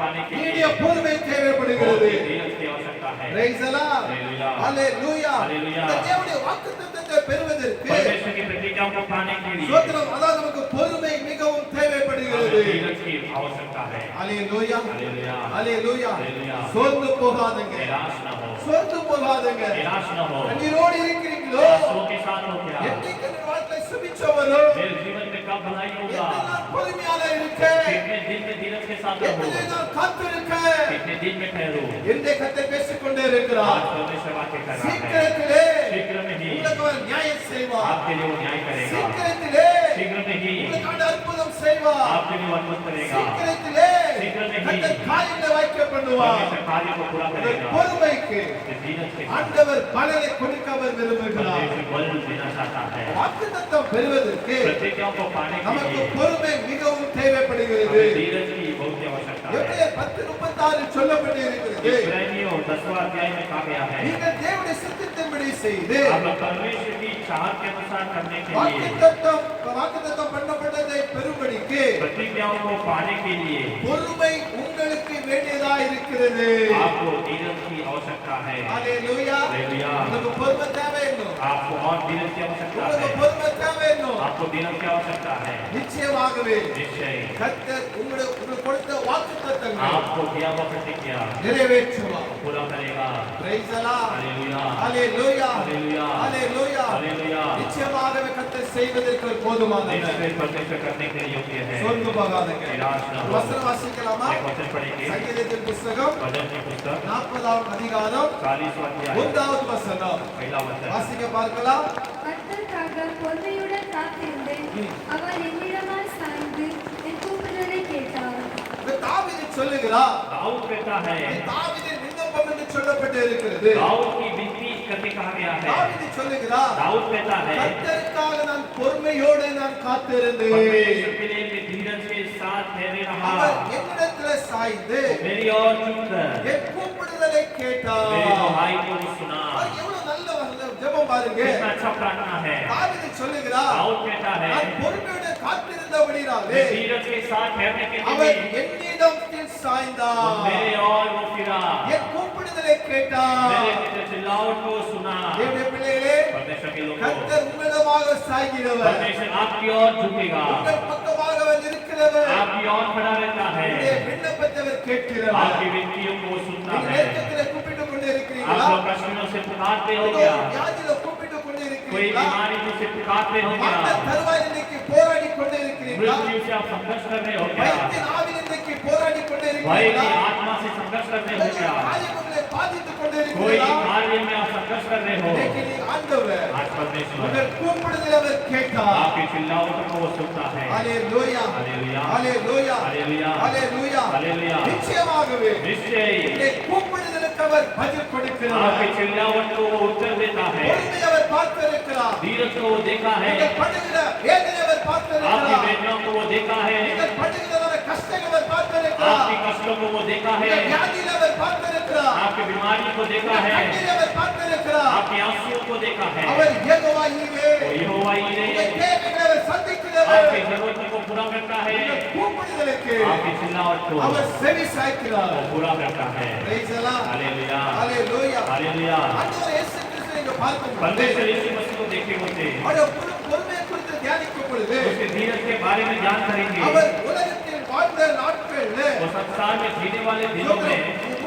पाने के நீடிய लिए பொறுமை தேவைப்படுகிறது. धीरज की आवश्यकता है। Praise the Lord. Hallelujah. Hallelujah. Hallelujah. இந்த தேவனுடைய வாக்குத்தத்தத்தை பெறுவதற்கு परमेश्वर की प्रतिज्ञाओं को पाने के लिए ஸ்தோத்திரம், அதாவது நமக்கு பொறுமை மிகவும் தேவைப்படுகிறது. धीरज की आवश्यकता है। Hallelujah. Hallelujah. Hallelujah. Hallelujah. சோர்ந்து போகாதீங்க. निराश न हो, சோர்ந்து போகாதீங்க. निराश न हो। கண்ணீரோடு இருக்கிறீங்களோ? आंसुओं के साथ हो क्या? என்னைக்கு என் வாழ்க்கை சுபிச்சவரோ? मेरे जीवन में कब भलाई होगा? எத்தனை நாள் பொறுமையால இருக்க? कितने दिन में धीरज के साथ रहो? எத்தனை நாள் காத்திருக்க? कितने दिन में ठहरो? என்னை கர்த்தர் பேசிக்கொண்டே இருக்கிறார். आज परमेश्वर वाक्य कर रहा है। சீக்கிரத்திலே शीघ्र में ही உங்களுக்கு அவர் நியாயம் செய்வார். आपके लिए वो न्याय करेगा। சீக்கிரத்திலே शीघ्र में ही உங்களுக்கு அற்புதம் செய்வார். आपके लिए वो अद्भुत करेगा। சீக்கிரத்திலே शीघ्र में ही கர்த்தர் காரியங்களை வாய்க்க பண்ணுவார். परमेश्वर कार्य को पूरा உங்கள் करेगा। பொறுமைக்கு इस धीरज के साथ ஆண்டவர் பலனை கொடுக்க அவர் விரும்புகிறார். परमेश्वर बल देना चाहता है। வாக்குத்தத்தம் பெறுவதற்கு प्रतिज्ञाओं को पाने के நமக்கு लिए பொறுமை மிகவும் தேவைப்படுகிறது. हमें धीरज की बहुत ही आवश्यकता है। எபிரேயர் 10:36 சொல்லப்பட்டிருக்கிறது. इब्रानियों 10वां अध्याय में कहा गया है, நீங்கள் தேவனுடைய சித்தத்தின்படி செய்து आप लोग परमेश्वर की चाहत के अनुसार करने के लिए, வாக்குத்தத்தம் பண்ணப்பட்டதை பெறும்படிக்கு प्रतिज्ञाओं को पाने के लिए பொறுமை உங்களுக்கு வேண்டியதா இருக்கிறது. आपको धीरज की आवश्यकता है। ஹalleluya. हालेलुया। உங்களுக்கு பொறுமை தேவை இன்னும். आपको और धीरज की आवश्यकता உங்களுக்கு है। பொறுமை தேவை இன்னும். आपको धीरज की आवश्यकता है। நிச்சயமாகவே निश्चय கர்த்தர் உங்களுக்கு கொடுத்த வாக்குத்தத்தங்களை आपको दिया हुआ प्रतिज्ञा நிறைவேற்றுவார். पूरा करेगा। Praise the Lord. Hallelujah. Hallelujah. Hallelujah. Hallelujah. Hallelujah. நிச்சயமாகவே கர்த்தர் செய்வதற்கு போதுமானவர். निश्चय परमेश्वर करने के लिए योग्य है। சோர்ந்து போகாதீங்க. निराश न हो। வசனம் வாசிக்கலாமா? एक वचन पढ़ेंगे, சங்கீதத்தின் புத்தகம் भजन की पुस्तक 40வது அதிகாரம் 40वां अध्याय 1வது வசனம். पहला वचन। வாசிக்க பார்க்கலாம். கர்த்தருக்காக பொறுமையுடன் காத்திருந்தேன். அவர் என்னிடமாய் சாய்ந்து என் கூப்பிடுதலை கேட்டார். இந்த தாவீது சொல்லுகிறார். दाऊद कहता है, தாவீதின் விண்ணப்பம் என்று சொல்லப்பட்டு இருக்கிறது. दाऊद की विनती करके कहा गया है। தாவீது சொல்லுகிறார். दाऊद कहता है, கர்த்தருக்காக நான் பொறுமையோடு நான் காத்திருந்தேன். परमेश्वर के लिए मैं धीरज के साथ ठहरे रहा। அவர் என்னிடத்தில் சாய்ந்து मेरी और चुनकर என் கூப்பிடுதலை கேட்டார். मेरी दुहाई को सुना। அவர் எவ்வளவு நல்ல ஜெபம் பாருங்க. कितना अच्छा प्रार्थना है। தாவீது சொல்லுகிறார். दाऊद कहता है, நான் பொறுமையோடு காத்திருந்தபடினாலே मैं धीरज के साथ ठहरने के அவர் लिए என்னிடத்தில் சாய்ந்தார். मेरे और वो फिरा, என் கூப்பிடுதலை கேட்டார். मेरे चिल्लाहट को सुना। தேவனுடைய பிள்ளைகளே, परमेश्वर के लोगों, கர்த்தர் உங்களிடமாக சாய்கிறவர். परमेश्वर आपकी ओर झुकेगा, உங்கள் பக்கமாக அவர் இருக்கிறவர். आपकी ओर खड़ा रहता है, உங்களுடைய விண்ணப்பத்தை அவர் கேட்கிறவர். आपकी विनतियों को सुनता நீங்க है। நெருக்கத்தில் கூப்பிட்டுக் கொண்டு आप இருக்கிறீங்களா? लोग कष्टों से पुकारते हो ஏதோ क्या? வியாதியில கூப்பிட்டுக் கொண்டு कोई இருக்கிறீங்களா? बीमारी से पुकारते हो क्या? மரண தருவாயில் இன்னைக்கு போராடி கொண்டு இருக்கிறீங்களா? मृत्यु से आप संघर्ष कर रहे हो क्या? பயத்தின் ஆவியில் இன்னைக்கு போராடி கொண்டு भय की இருக்கிறீங்களா? आत्मा से संघर्ष कर रहे हो உங்கள் क्या? காரியம் உங்களை பாதித்துக் கொண்டு कोई இருக்கிறீங்களா? कार्य में आप संघर्ष कर रहे हो? இன்னைக்கு நீ ஆண்டவர் आज परमेश्वर உங்கள் கூப்பிடுதலை அவர் கேட்டார். आपकी चिल्लाहट को वो सुनता है। ஹalleluya. हालेलुया। ஹalleluya. हालेलुया। ஹalleluya. हालेलुया। நிச்சயமாகவே निश्चय உங்களுடைய கூப்பிடுதலுக்கு அவர் பதில் கொடுக்கிறார். आपकी चिल्लाहट को वो उत्तर देता है। பொறுமையை அவர் பார்த்திருக்கிறார். धीरज को वो देखा है, நீங்கள் படுகிற வேதனை அவர் आपकी பார்த்திருக்கிறார். वेदनाओं को वो देखा है, நீங்கள் படுகிறதான கஷ்டங்களை அவர் பார்த்திருக்கிறார். आपकी कष्टों को वो देखा है, உங்கள் வியாதியில அவர் பார்த்திருக்கிறார். आपकी बीमारी को देखा உங்கள் है, கண்ணீரை அவர் பார்த்திருக்கிறார். आपकी आंसुओं को देखा है। அவர் யெகோவா ஈரே. वो यहोवा ईरे உங்கள் தேவைகளை அவர் சந்திக்கிறவர். आपकी जरूरतों को पूरा करता है, உங்கள் கூப்பிடுதலுக்கு आपकी चिल्लाहट को அவர் செவி சாய்க்கிறார். वो पूरा करता है। Praise the Lord. Hallelujah. Hallelujah. Hallelujah. ஆண்டவர் இயேசு கிறிஸ்துவை நீங்க பார்க்கும்போது परमेश्वर यीशु मसीह को देखे होते, அவருடைய பொறுமையை குறித்து தியானிக்கும் பொழுது उसके धीरज के बारे में जान करेंगे। அவர் உலகத்தில் வாழ்ந்த நாட்கள்ல वो संसार में जीने वाले दिनों में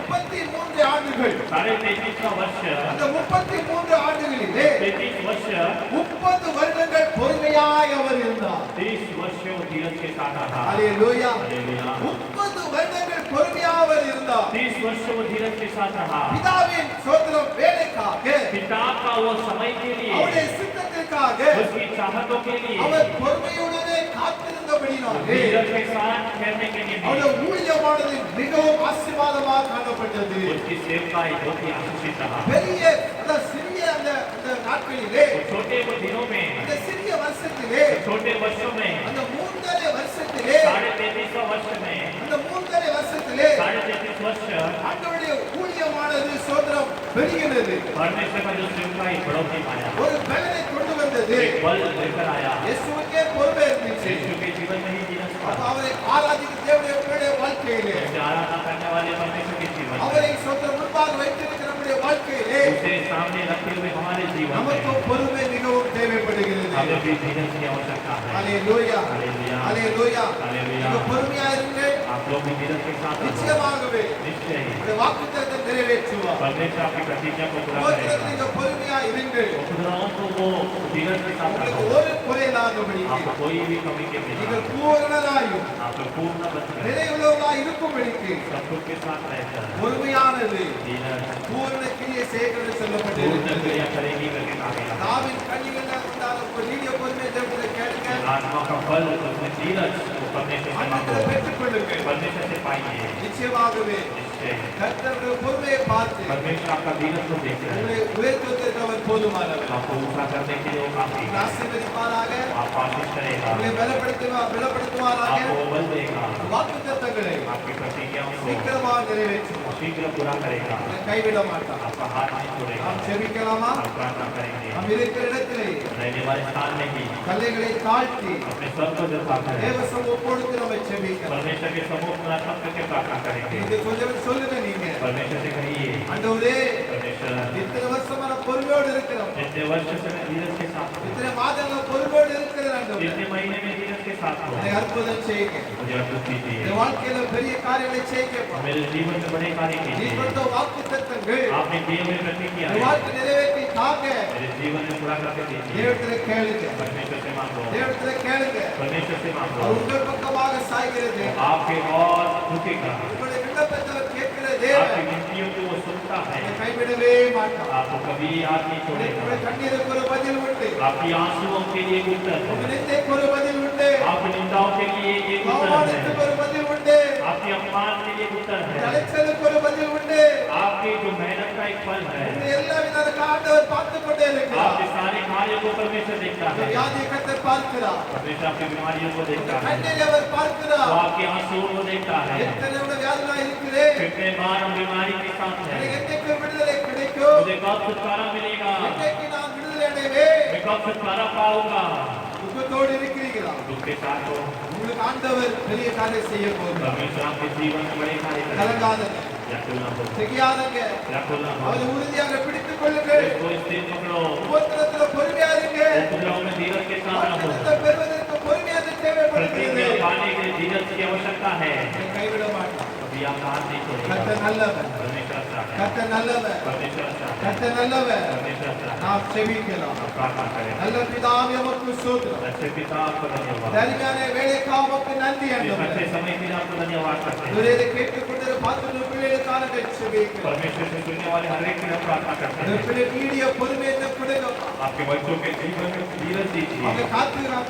33 ஆண்டுகள் 33.5 वर्ष, அந்த 33 ஆண்டுகளிலே 33 वर्ष, 30 வருடங்கள் பொறுமையாய் அவர் இருந்தார். 30 वर्ष वो धीरज के साथ रहा। ஹalleluya. हालेलुया। 30 வருடங்கள் பொறுமையாய் அவர் இருந்தார். 30 वर्ष वो धीरज के साथ रहा। பிதாவின் சோதரம் வேலைக்காக पिता का वो समय के அவருடைய लिए, சித்தத்திற்காக उसकी चाहतों के लिए அவர் பொறுமையுடனே காத்திருந்தபடினாலே धीरज के साथ ठहरने के लिए அவருடைய ஊழியமானது மிகவும் ஆசீர்வாதமாக காணப்பட்டது. उसकी सेवकाई बहुत ही आशीषित रहा। பெரிய அந்த சிறிய அந்த அந்த நாட்களிலே वो छोटे वो दिनों में, அந்த சிறிய வருஷத்திலே छोटे वर्षों में, அந்த 3.5 வருஷத்திலே 33.5 वर्ष में, அந்த 3.5 வருஷத்திலே 33 वर्ष ஆண்டவருடைய ஊழியமானது சோதரம் பெருகினது. परमेश्वर का जो सेवकाई बढ़ोतरी पाया, ஒரு பலனை கொண்டு வந்தது. एक बल लेकर आया। இயேசுவுக்கே பொறுமை இருந்துச்சு. यीशु के जीवन में ही धीरज था। पास அவரை ஆராதிக்க தேவனுடைய பிள்ளையுடைய வாழ்க்கையிலே उसे आराधना करने वाले परमेश्वर के जीवन में அவரை சொந்த முன்பாக வைத்திருக்கிற நம்முடைய வாழ்க்கையிலே उसे सामने रखे हुए हमारे जीवन நமக்கு में பொறுமை மிகவும் தேவைப்படுகிறது हमें भी धीरज की आवश्यकता है ஹalleluya हालेलुया ஹalleluya हालेलुया நீங்க பொறுமையா இருங்க आप लोग भी धीरज के साथ रहो நிச்சயமாகவே निश्चय ही இந்த வாக்குத்தத்தத்தை நிறைவேற்றுவார் परमेश्वर आपकी प्रतिज्ञा को पूरा ஒருத்தர் करेगा நீங்க பொறுமையா இருங்க उपद्रवों को वो धीरज के साथ உங்களுக்கு रखो ஒரு குறை இல்லாதபடி आपको कोई भी कमी के நீங்கள் बिना பூரணராயும் आप पूर्ण बच रहे நிறைவுள்ளவர்களாய் இருக்கும்படிக்கு सब कुछ के साथ रहकर பொறுமையானது धीरज பூரண கிரியை செய்கிறது पूर्ण சொல்லப்பட்டிருக்கிறது क्रिया करेगी करके कहा गया தாவின் கண்ணிகள் உண்டான ஒரு நீடிய பொறுமையை தேவனிடத்தில் கேளுங்க आत्मा का फल उसमें धीरज वो परमेश्वर से मांगो அன்பில் பெற்றுக்கொள்ளுங்கள் परमेश्वर से पाइए நிச்சயமாகவே निश्चय கர்த்தருடைய பொறுமையை பார்த்து परमेश्वर आपका धीरज को देख रहे உங்களை हैं உயர்த்துவதற்கு அவர் போதுமானவர் आपको ऊंचा करने के लिए वो काफी है ஆசீர்வதிப்பாராக आप आशीष करेगा உங்களை பலப்படுத்துவாராக आपको वो बल देगा வாக்குத்தத்தங்களை आपकी प्रतिज्ञाओं को சீக்கிரமாக நிறைவேற்றுவார் शीघ्र पूरा करेगा உங்களை கைவிட மாட்டார் आपका हाथ नहीं छोड़ेगा நாம் செபிக்கலாமா आप प्रार्थना करेंगे நாம் இருக்கிற இடத்திலே रहने वाले स्थान में भी கல்லைகளை தாழ்த்தி अपने स्वर को जब करें தேவ சமூகத்தோடு நம்ம செபிக்கலாம் परमेश्वर के समूह में सब करके प्रार्थना करेंगे இது கொஞ்சம் சொல்லுங்க நீங்க परमेश्वर से कहिए ஆண்டவரே परमेश्वर இத்தனை வருஷமா நான் பொறுமையோடு இருக்கிறோம் जितने वर्ष से मैं धीरज के साथ हूँ இத்தனை மாதங்கள் பொறுமையோடு இருக்கிறேன் ஆண்டவரே जितने महीने में धीरज के साथ हूँ என்னை அற்புதம் செய்யுங்க मुझे अद्भुत कीजिए என் வாழ்க்கையில பெரிய காரியங்களை செய்யுங்க मेरे जीवन में बड़े कार्य நீ कीजिए கொடுத்த வாக்குத்தத்தங்கள் आपने दिए हुए प्रतिज्ञा என் है வாழ்க்கை நிறைவேற்றி தாங்க मेरे जीवन में पूरा करके दीजिए தேவத்திலே கேளுங்க परमेश्वर से मांगो தேவத்திலே கேளுங்க परमेश्वर से मांगो அவர் உங்கள் பக்கமாக சாய்கிறது आपके और झुकेगा உங்களுடைய விண்ணப்பத்தை அவர் கேட்கிற आपकी தேவன் विनतियों को वो सुनता है உங்களை கைவிடவே மாட்டார் आपको कभी याद नहीं உங்களுடைய छोड़ेगा கண்ணீருக்கு ஒரு பதில் உண்டு आपकी आंसुओं के लिए एक उत्तर உங்க है நிந்தைக்கு ஒரு பதில் உண்டு आपकी निंदाओं के लिए एक उत्तर அவமானத்துக்கு है ஒரு பதில் உண்டு आपके अपमान के लिए एक उत्तर है அலைச்சலுக்கு ஒரு பதில் உண்டு आपकी जो मेहनत का एक फल है இந்த எல்லா விதமான ஆண்டவர் பார்த்து கொண்டே இருக்கிறார் आपके सारे कार्यों को परमेश्वर देखता உங்க है வியாதியை கர்த்தர் பார்க்கிறார் परमेश्वर आपकी बीमारियों को देखता है கண்ணீரை அவர் वो பார்க்கிறார் आपके आंसुओं को देखता है எத்தனை வியாதியா இருக்கிறேன் कितने बार हम बीमारी के साथ எனக்கு हैं என்னைக்கு விடுதலை கிடைக்கும் मुझे कब छुटकारा मिलेगा என்னைக்கு நான் விடுதலை அடைவேன் मैं कब छुटकारा पाऊंगा துக்கத்தோடு இருக்கிறீர்களா दुख के साथ हो உங்களுக்கு ஆண்டவர் பெரிய காரியம் செய்ய போகிறார் परमेश्वर आपके जीवन में बड़े कार्य करेगा கலங்காதங்க या खुलना हो திகையாதங்க या खुलना हो அவரை உறுதியாக பிடித்துக் கொள்ளுங்கள் इसको स्थिर पकड़ो உபத்திரத்துல பொறுமையா இருங்க उपद्रव में धीरज के साथ रहो வாக்குத்தத்தத்தை பெறுவதற்கு பொறுமையாக தேவைப்படுகிறது प्रतिज्ञा पाने के लिए धीरज की आवश्यकता है உங்களை கைவிட மாட்டார் अभी आप हाथ नहीं छोड़ेगा கர்த்தர் நல்லவர் परमेश्वर अच्छा है கர்த்தர் நல்லவர் परमेश्वर अच्छा है கர்த்தர் நல்லவர் परमेश्वर अच्छा है நாம் செபிக்கலாம் आप प्रार्थना करें நல்ல பிதாவே உமக்கு ஸ்தோத்திரம் अच्छे पिता आपको धन्यवाद தரிமையான வேலைக்காக உமக்கு நன்றி इस ஆண்டவரே अच्छे समय के लिए आपको धन्यवाद करते हैं இவரே கேட்டுக்கொண்டிரு பார்த்து பிள்ளைகளுக்காக செபிக்கிறோம் परमेश्वर से सुनने वाले हर एक के लिए हम प्रार्थना करते இந்த हैं பிள்ளை நீடிய பொறுமையை கொடுங்க आपके बच्चों के जीवन में धीरज दीजिए அவங்க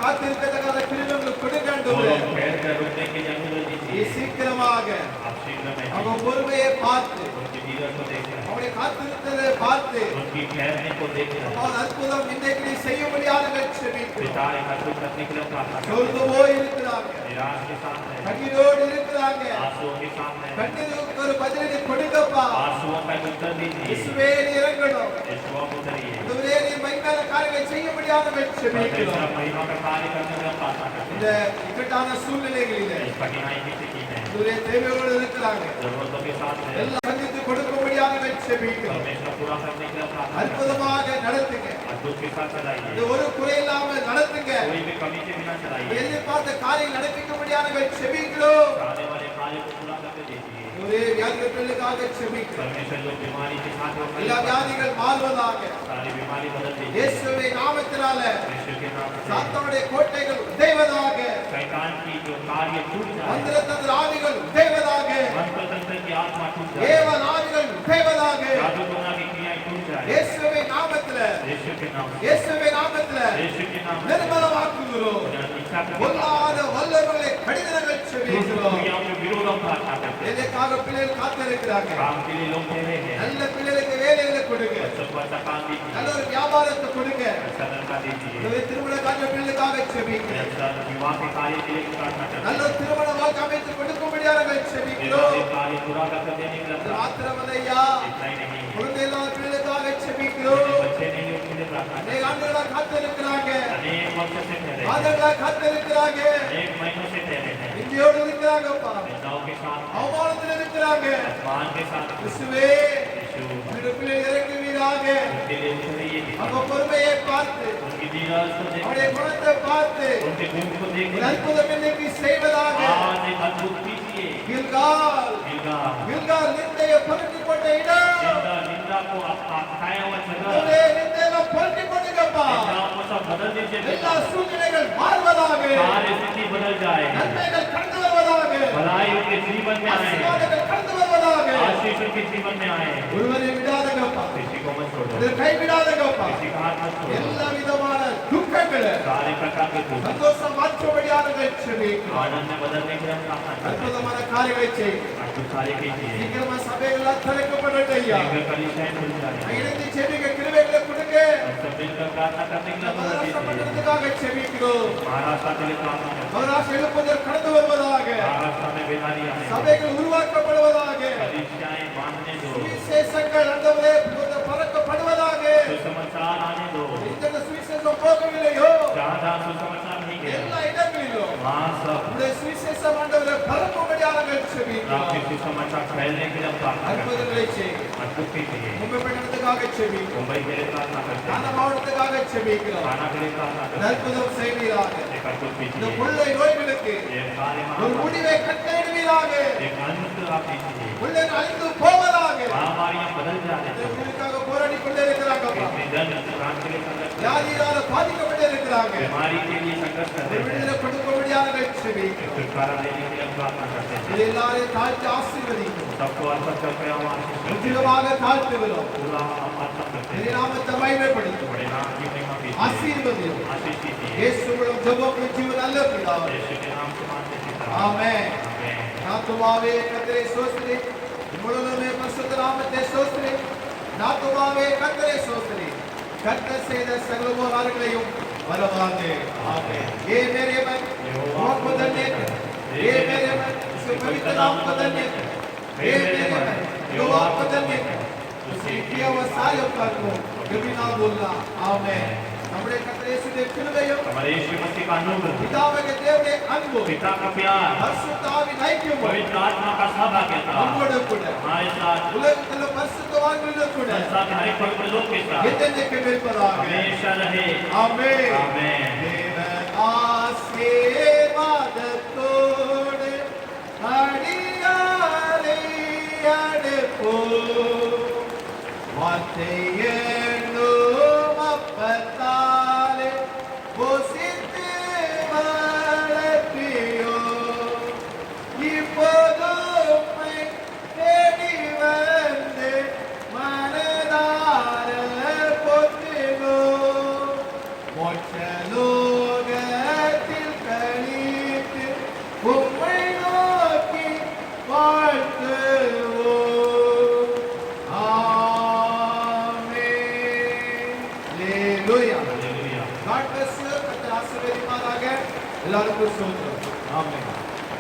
காத்திருக்கிறதுக்காக கிருபை உங்களுக்கு கொடுங்க वो ஆண்டவரே लोग ठहर कर रुकने के लिए अनुमति நீ दीजिए சீக்கிரமாக आप शीघ्र में அவங்க பொறுமையை பார்த்து उनकी धीरज को देख रहे हैं அவங்களை காத்திருக்கிறதை பார்த்து उनकी ठहरने को देख रहे हैं அவன் அற்புதம் இன்றைக்கு நீ செய்யும்படியாக செபிக்கிறோம் पिता एक अद्भुत करने के लिए हम प्रार्थना करते சொல்ந்து போய் இருக்கிறாங்க हैं निराश के साथ है கண்ணீரோடு இருக்கிறாங்க आंसुओं के साथ है கண்ணீருக்கு ஒரு பதிலை கொடுங்கப்பா आंसुओं का एक उत्तर दीजिए இயேசுவே நீ இறங்கணும் यीशु आप उतरिए இவரே நீ மைந்தான காரியங்களை செய்யும்படியாக परमेश्वर செபிக்கிறோம் महिमा का कार्य करने के लिए हम प्रार्थना करते இந்த இக்கட்டான சூழ்நிலைகளிலே हैं इस कठिनाई की स्थिति में இவரே தேவையோடு இருக்கிறாங்க जरूरतों के साथ है எல்லாம் சந்தித்து கொடுக்கும்படியாக செபிக்கிறோம் परमेश्वर पूरा करने के लिए हम प्रार्थना करते அற்புதமாக நடத்துங்க हैं अद्भुत के साथ இது चलाइए ஒரு குறை இல்லாம நடத்துங்க कोई भी कमी के बिना चलाइए எதிர்பார்த்த காரியம் நடப்பிக்கும்படியாக செபிக்கிறோம் आने वाले कार्य को पूरा करके दीजिए இவரே வியாதிகளுக்காக செபிக்கிறோம் परमेश्वर जो बीमारी के साथ हो எல்லா வியாதிகள் மாறுவதாக सारी बीमारी बदल दीजिए இயேசுவை நாமத்தினால यीशु के नाम से சாத்தானுடைய கோட்டைகள் உடைவதாக शैतान की जो कार्य टूट जाए மந்திரத்தந்திர ஆவிகள் உடைவதாக मंत्र तंत्र की आत्मा टूट जाए தேவன் ஆவிகள் உடைவதாக जादू टोना की क्रियाएं टूट जाए இயேசுவை நாமத்தில यीशु के नाम से இயேசுவை நாமத்தில यीशु के नाम से நிர்மலமாக்குகிறோம் इच्छा करके பொல்லாத வல்லவர்களை கடிதங்கள் செபிக்கிறோம் क्रियाओं के विरोध हम प्रार्थना करते हैं இதற்காக பிள்ளைகள் காத்திருக்கிறாங்க काम के लिए लोग दे रहे हैं நல்ல பிள்ளைகளுக்கு வேலைகளை கொடுங்க बच्चों को अच्छा काम दीजिए நல்ல ஒரு வியாபாரத்தை கொடுங்க अच्छा लड़का दीजिए இவரே திருமண காரிய பிள்ளைகளுக்காக செபிக்கிறோம் अच्छा विवाह के कार्य के लिए प्रार्थना करते நல்ல ஒரு திருமண வாழ்க்கை அமைத்து கொடுக்கும்படியாக हैं செபிக்கிறோம் विवाह के कार्य पूरा कर देने के लिए प्रार्थना மாத்திரமல்லையா इतना ही नहीं குழந்தை இல்லாத பிள்ளைகளுக்காக செபிக்கிறோம் बच्चे नहीं हैं, उनके लिए प्रार्थना करते அநேக ஆண்டுகளா காத்திருக்கிறாங்க हैं। अनेक वर्षों से ठहरे हैं, மாதங்களா காத்திருக்கிறாங்க अनेक महीनों से ठहरे हैं இருக்கிறாங்கப்பா. निंदाओं के साथ है, அவமானத்தில் இருக்கிறாங்க. अपमान के साथ है। இயேசுவே यीशु உம்முடைய பிள்ளை இறங்குவீராக. उनके लिए उतरिए, அவங்க பொறுமையை பார்த்து उनकी दीवार को அவருடைய देखकर, குணத்தை பார்த்து उनके गुण को ஒரு देखकर அற்புதம் இன்னைக்கு செய்வதாக. आज एक अद्भुत कीजिए। கில்கால் गिलगाल, கில்கால் நிந்தையை புரட்டி போட்ட இடம். निंदा को खाया हुआ जगह, அவருடைய நிந்தையை புரட்டி போடுங்கப்பா. निंदाओं को सब बदल दीजिए। எல்லா சூழ்நிலைகள் மாறுவதாக. सारी स्थिति बदल जाए, நன்மைகள் கடந்து வருவதாக. भलाई उनके जीवन में आए, ஆசீர்வாதங்கள் கடந்து வருவதாக. आशीष उनके जीवन में आए। ஒருவரை விடாதங்கப்பா. किसी को मत छोड़ो, இதை கைவிடாதங்கப்பா. किसी का हाथ मत छोड़ो। எல்லா விதமான துக்கங்களை सारे प्रकार के दुख சந்தோஷம் மாற்றும்படியாக செபிக்கிறோம். आनंद में बदलने के लिए हम प्रार्थना करते हैं। அற்புதமான காரியங்களை செய்யும். अद्भुत कार्य कीजिए, சீக்கிரமா சபைகள் திறக்கப்படட்டும் ஐயா. शीघ्र कलीसियाएं खुल जाए। இணைந்து செபிக்க கிருபைகளை கொடுங்க. हम सब मिलकर प्रार्थना करने के लिए मदद மகாராஷ்டிர दीजिए। பட்டணத்துக்காக செபிக்கிறோம். महाराष्ट्र के लिए प्रार्थना करते हैं। மகாராஷ்டிர எழுப்புதல் கடந்து வருவதாக. महाराष्ट्र में बीमारी आने दो, சபைகள் உருவாக்கப்படுவதாக. कलीसियाएं बांधने दो, சுவிசேஷங்கள் ஆண்டவரே பறக்கப்படுவதாக. सुसमाचार आने दो। இந்த சுவிசேஷம் போகவில்லையோ जहाँ जहाँ सुसमाचार नहीं गया, எல்லா இடங்களிலும் वहाँ सब இந்த சுவிசேஷம் ஆண்டவரே பறக்கும்படியாக செபிக்கிறோம். आपके सुसमाचार फैलने के लिए हम प्रार्थना करते அற்புதங்களை செய்யும். हैं। अद्भुत कीजिए, மும்பை பட்டணத்துக்காக செபிக்கிறோம். मुंबई के लिए प्रार्थना करते ஞான हैं। மாவட்டத்துக்காக செபிக்கிறோம். खाना के लिए प्रार्थना करते हैं। அற்புதம் செய்வீராக. एक अद्भुत இந்த कीजिए, கொள்ளை நோய்களுக்கு ये कार्य ஒரு महामारी, முடிவை கட்டளையிடுவீராக. एक अंत आप दीजिए। கொள்ளை அழிந்து போவதாக. महामारियां बदल जाने இந்த दो। உங்களுக்காக போராடி கொண்டே இருக்கிறாங்கப்பா. इतने जन प्राण के लिए संघर्ष कर रहे हैं। வியாதியால பாதிக்கப்பட்டே இருக்கிறாங்க. बीमारी के लिए संघर्ष कर ஒரு रहे हैं। விடுதலை கொடுக்கும்படியாக செபிக்கிறோம். छुटकारा देने के लिए हम प्रार्थना करते हैं। இது எல்லாரையும் தாழ்த்தி ஆசீர்வதிக்கிறோம். सबको अर्पण करके हम आशीष करते हैं। முற்றிலுமாக தாழ்த்துகிறோம். पूरा हम अर्पण करते இது हैं। நாமத்தை மகிமைப்படுத்தும். बड़े नाम की महिमा कीजिए, ஆசீர்வதியும். आशीष कीजिए। இயேசு மூலம் ஜெபம் ஜீவ நல்ல பிதாவே. यीशु के नाम से मांगते हैं पिता। ஆமென். आमीन। நாத்துமாவே கர்த்தரை ஸ்தோத்திரி. முழுவதுமே பரிசுத்த நாமத்தை ஸ்தோத்திரி. நாத்துமாவே கர்த்தரை ஸ்தோத்திரி. கர்த்தர் செய்த சகல உபகாரங்களையும் மறவாதே. ஆமென். ये मेरे मन को धन्य कर। ये मेरे मन इसके पवित्र नाम को धन्य कर। ये मेरे मन जो आपको धन्य कर। उसने किया हुआ सारे उपकार को कभी ना भूलना। आमेन. നമ്മുടെ കർത്താവ് യേശുവിന്റെ കൃപയും हमारे यीशु मसीह का अनुग्रह, പിതാവായ ദൈവത്തിന്റെ അൻപും पिता का प्यार, പരിശുദ്ധാത്മാവിന്റെ ഐക്യവും पवित्र आत्मा का सहभागिता നമ്മോട് കൂടെ हमारे साथ, ഉലകത്തിലെ പരിശുദ്ധവാന്മാരുടെ കൂടെ संसार के हर एक पवित्र लोग के साथ എന്നേക്കും ഇരുപ്പதாக. हमेशा रहे। ആമേൻ. आमीन। தேவன் ஆசீர்வாதத்தோடு அடியாரை அனுப்பும். வார்த்தை என்னும் அப்பத்தாலே போஷித்து வளர்ப்பியோ. இப்போதும் உம்மை தேடி வந்து மனதார போற்றுவோம். மோட்சலோகத்தில் கழித்து உம்மை நோக்கி வாழ்த்துவோம். ஆமென். Hallelujah. Hallelujah. God bless you. கர்த்தர் ஆசீர்வதிப்பாராக. எல்லாருக்கும் ஸ்தோத்திரம்.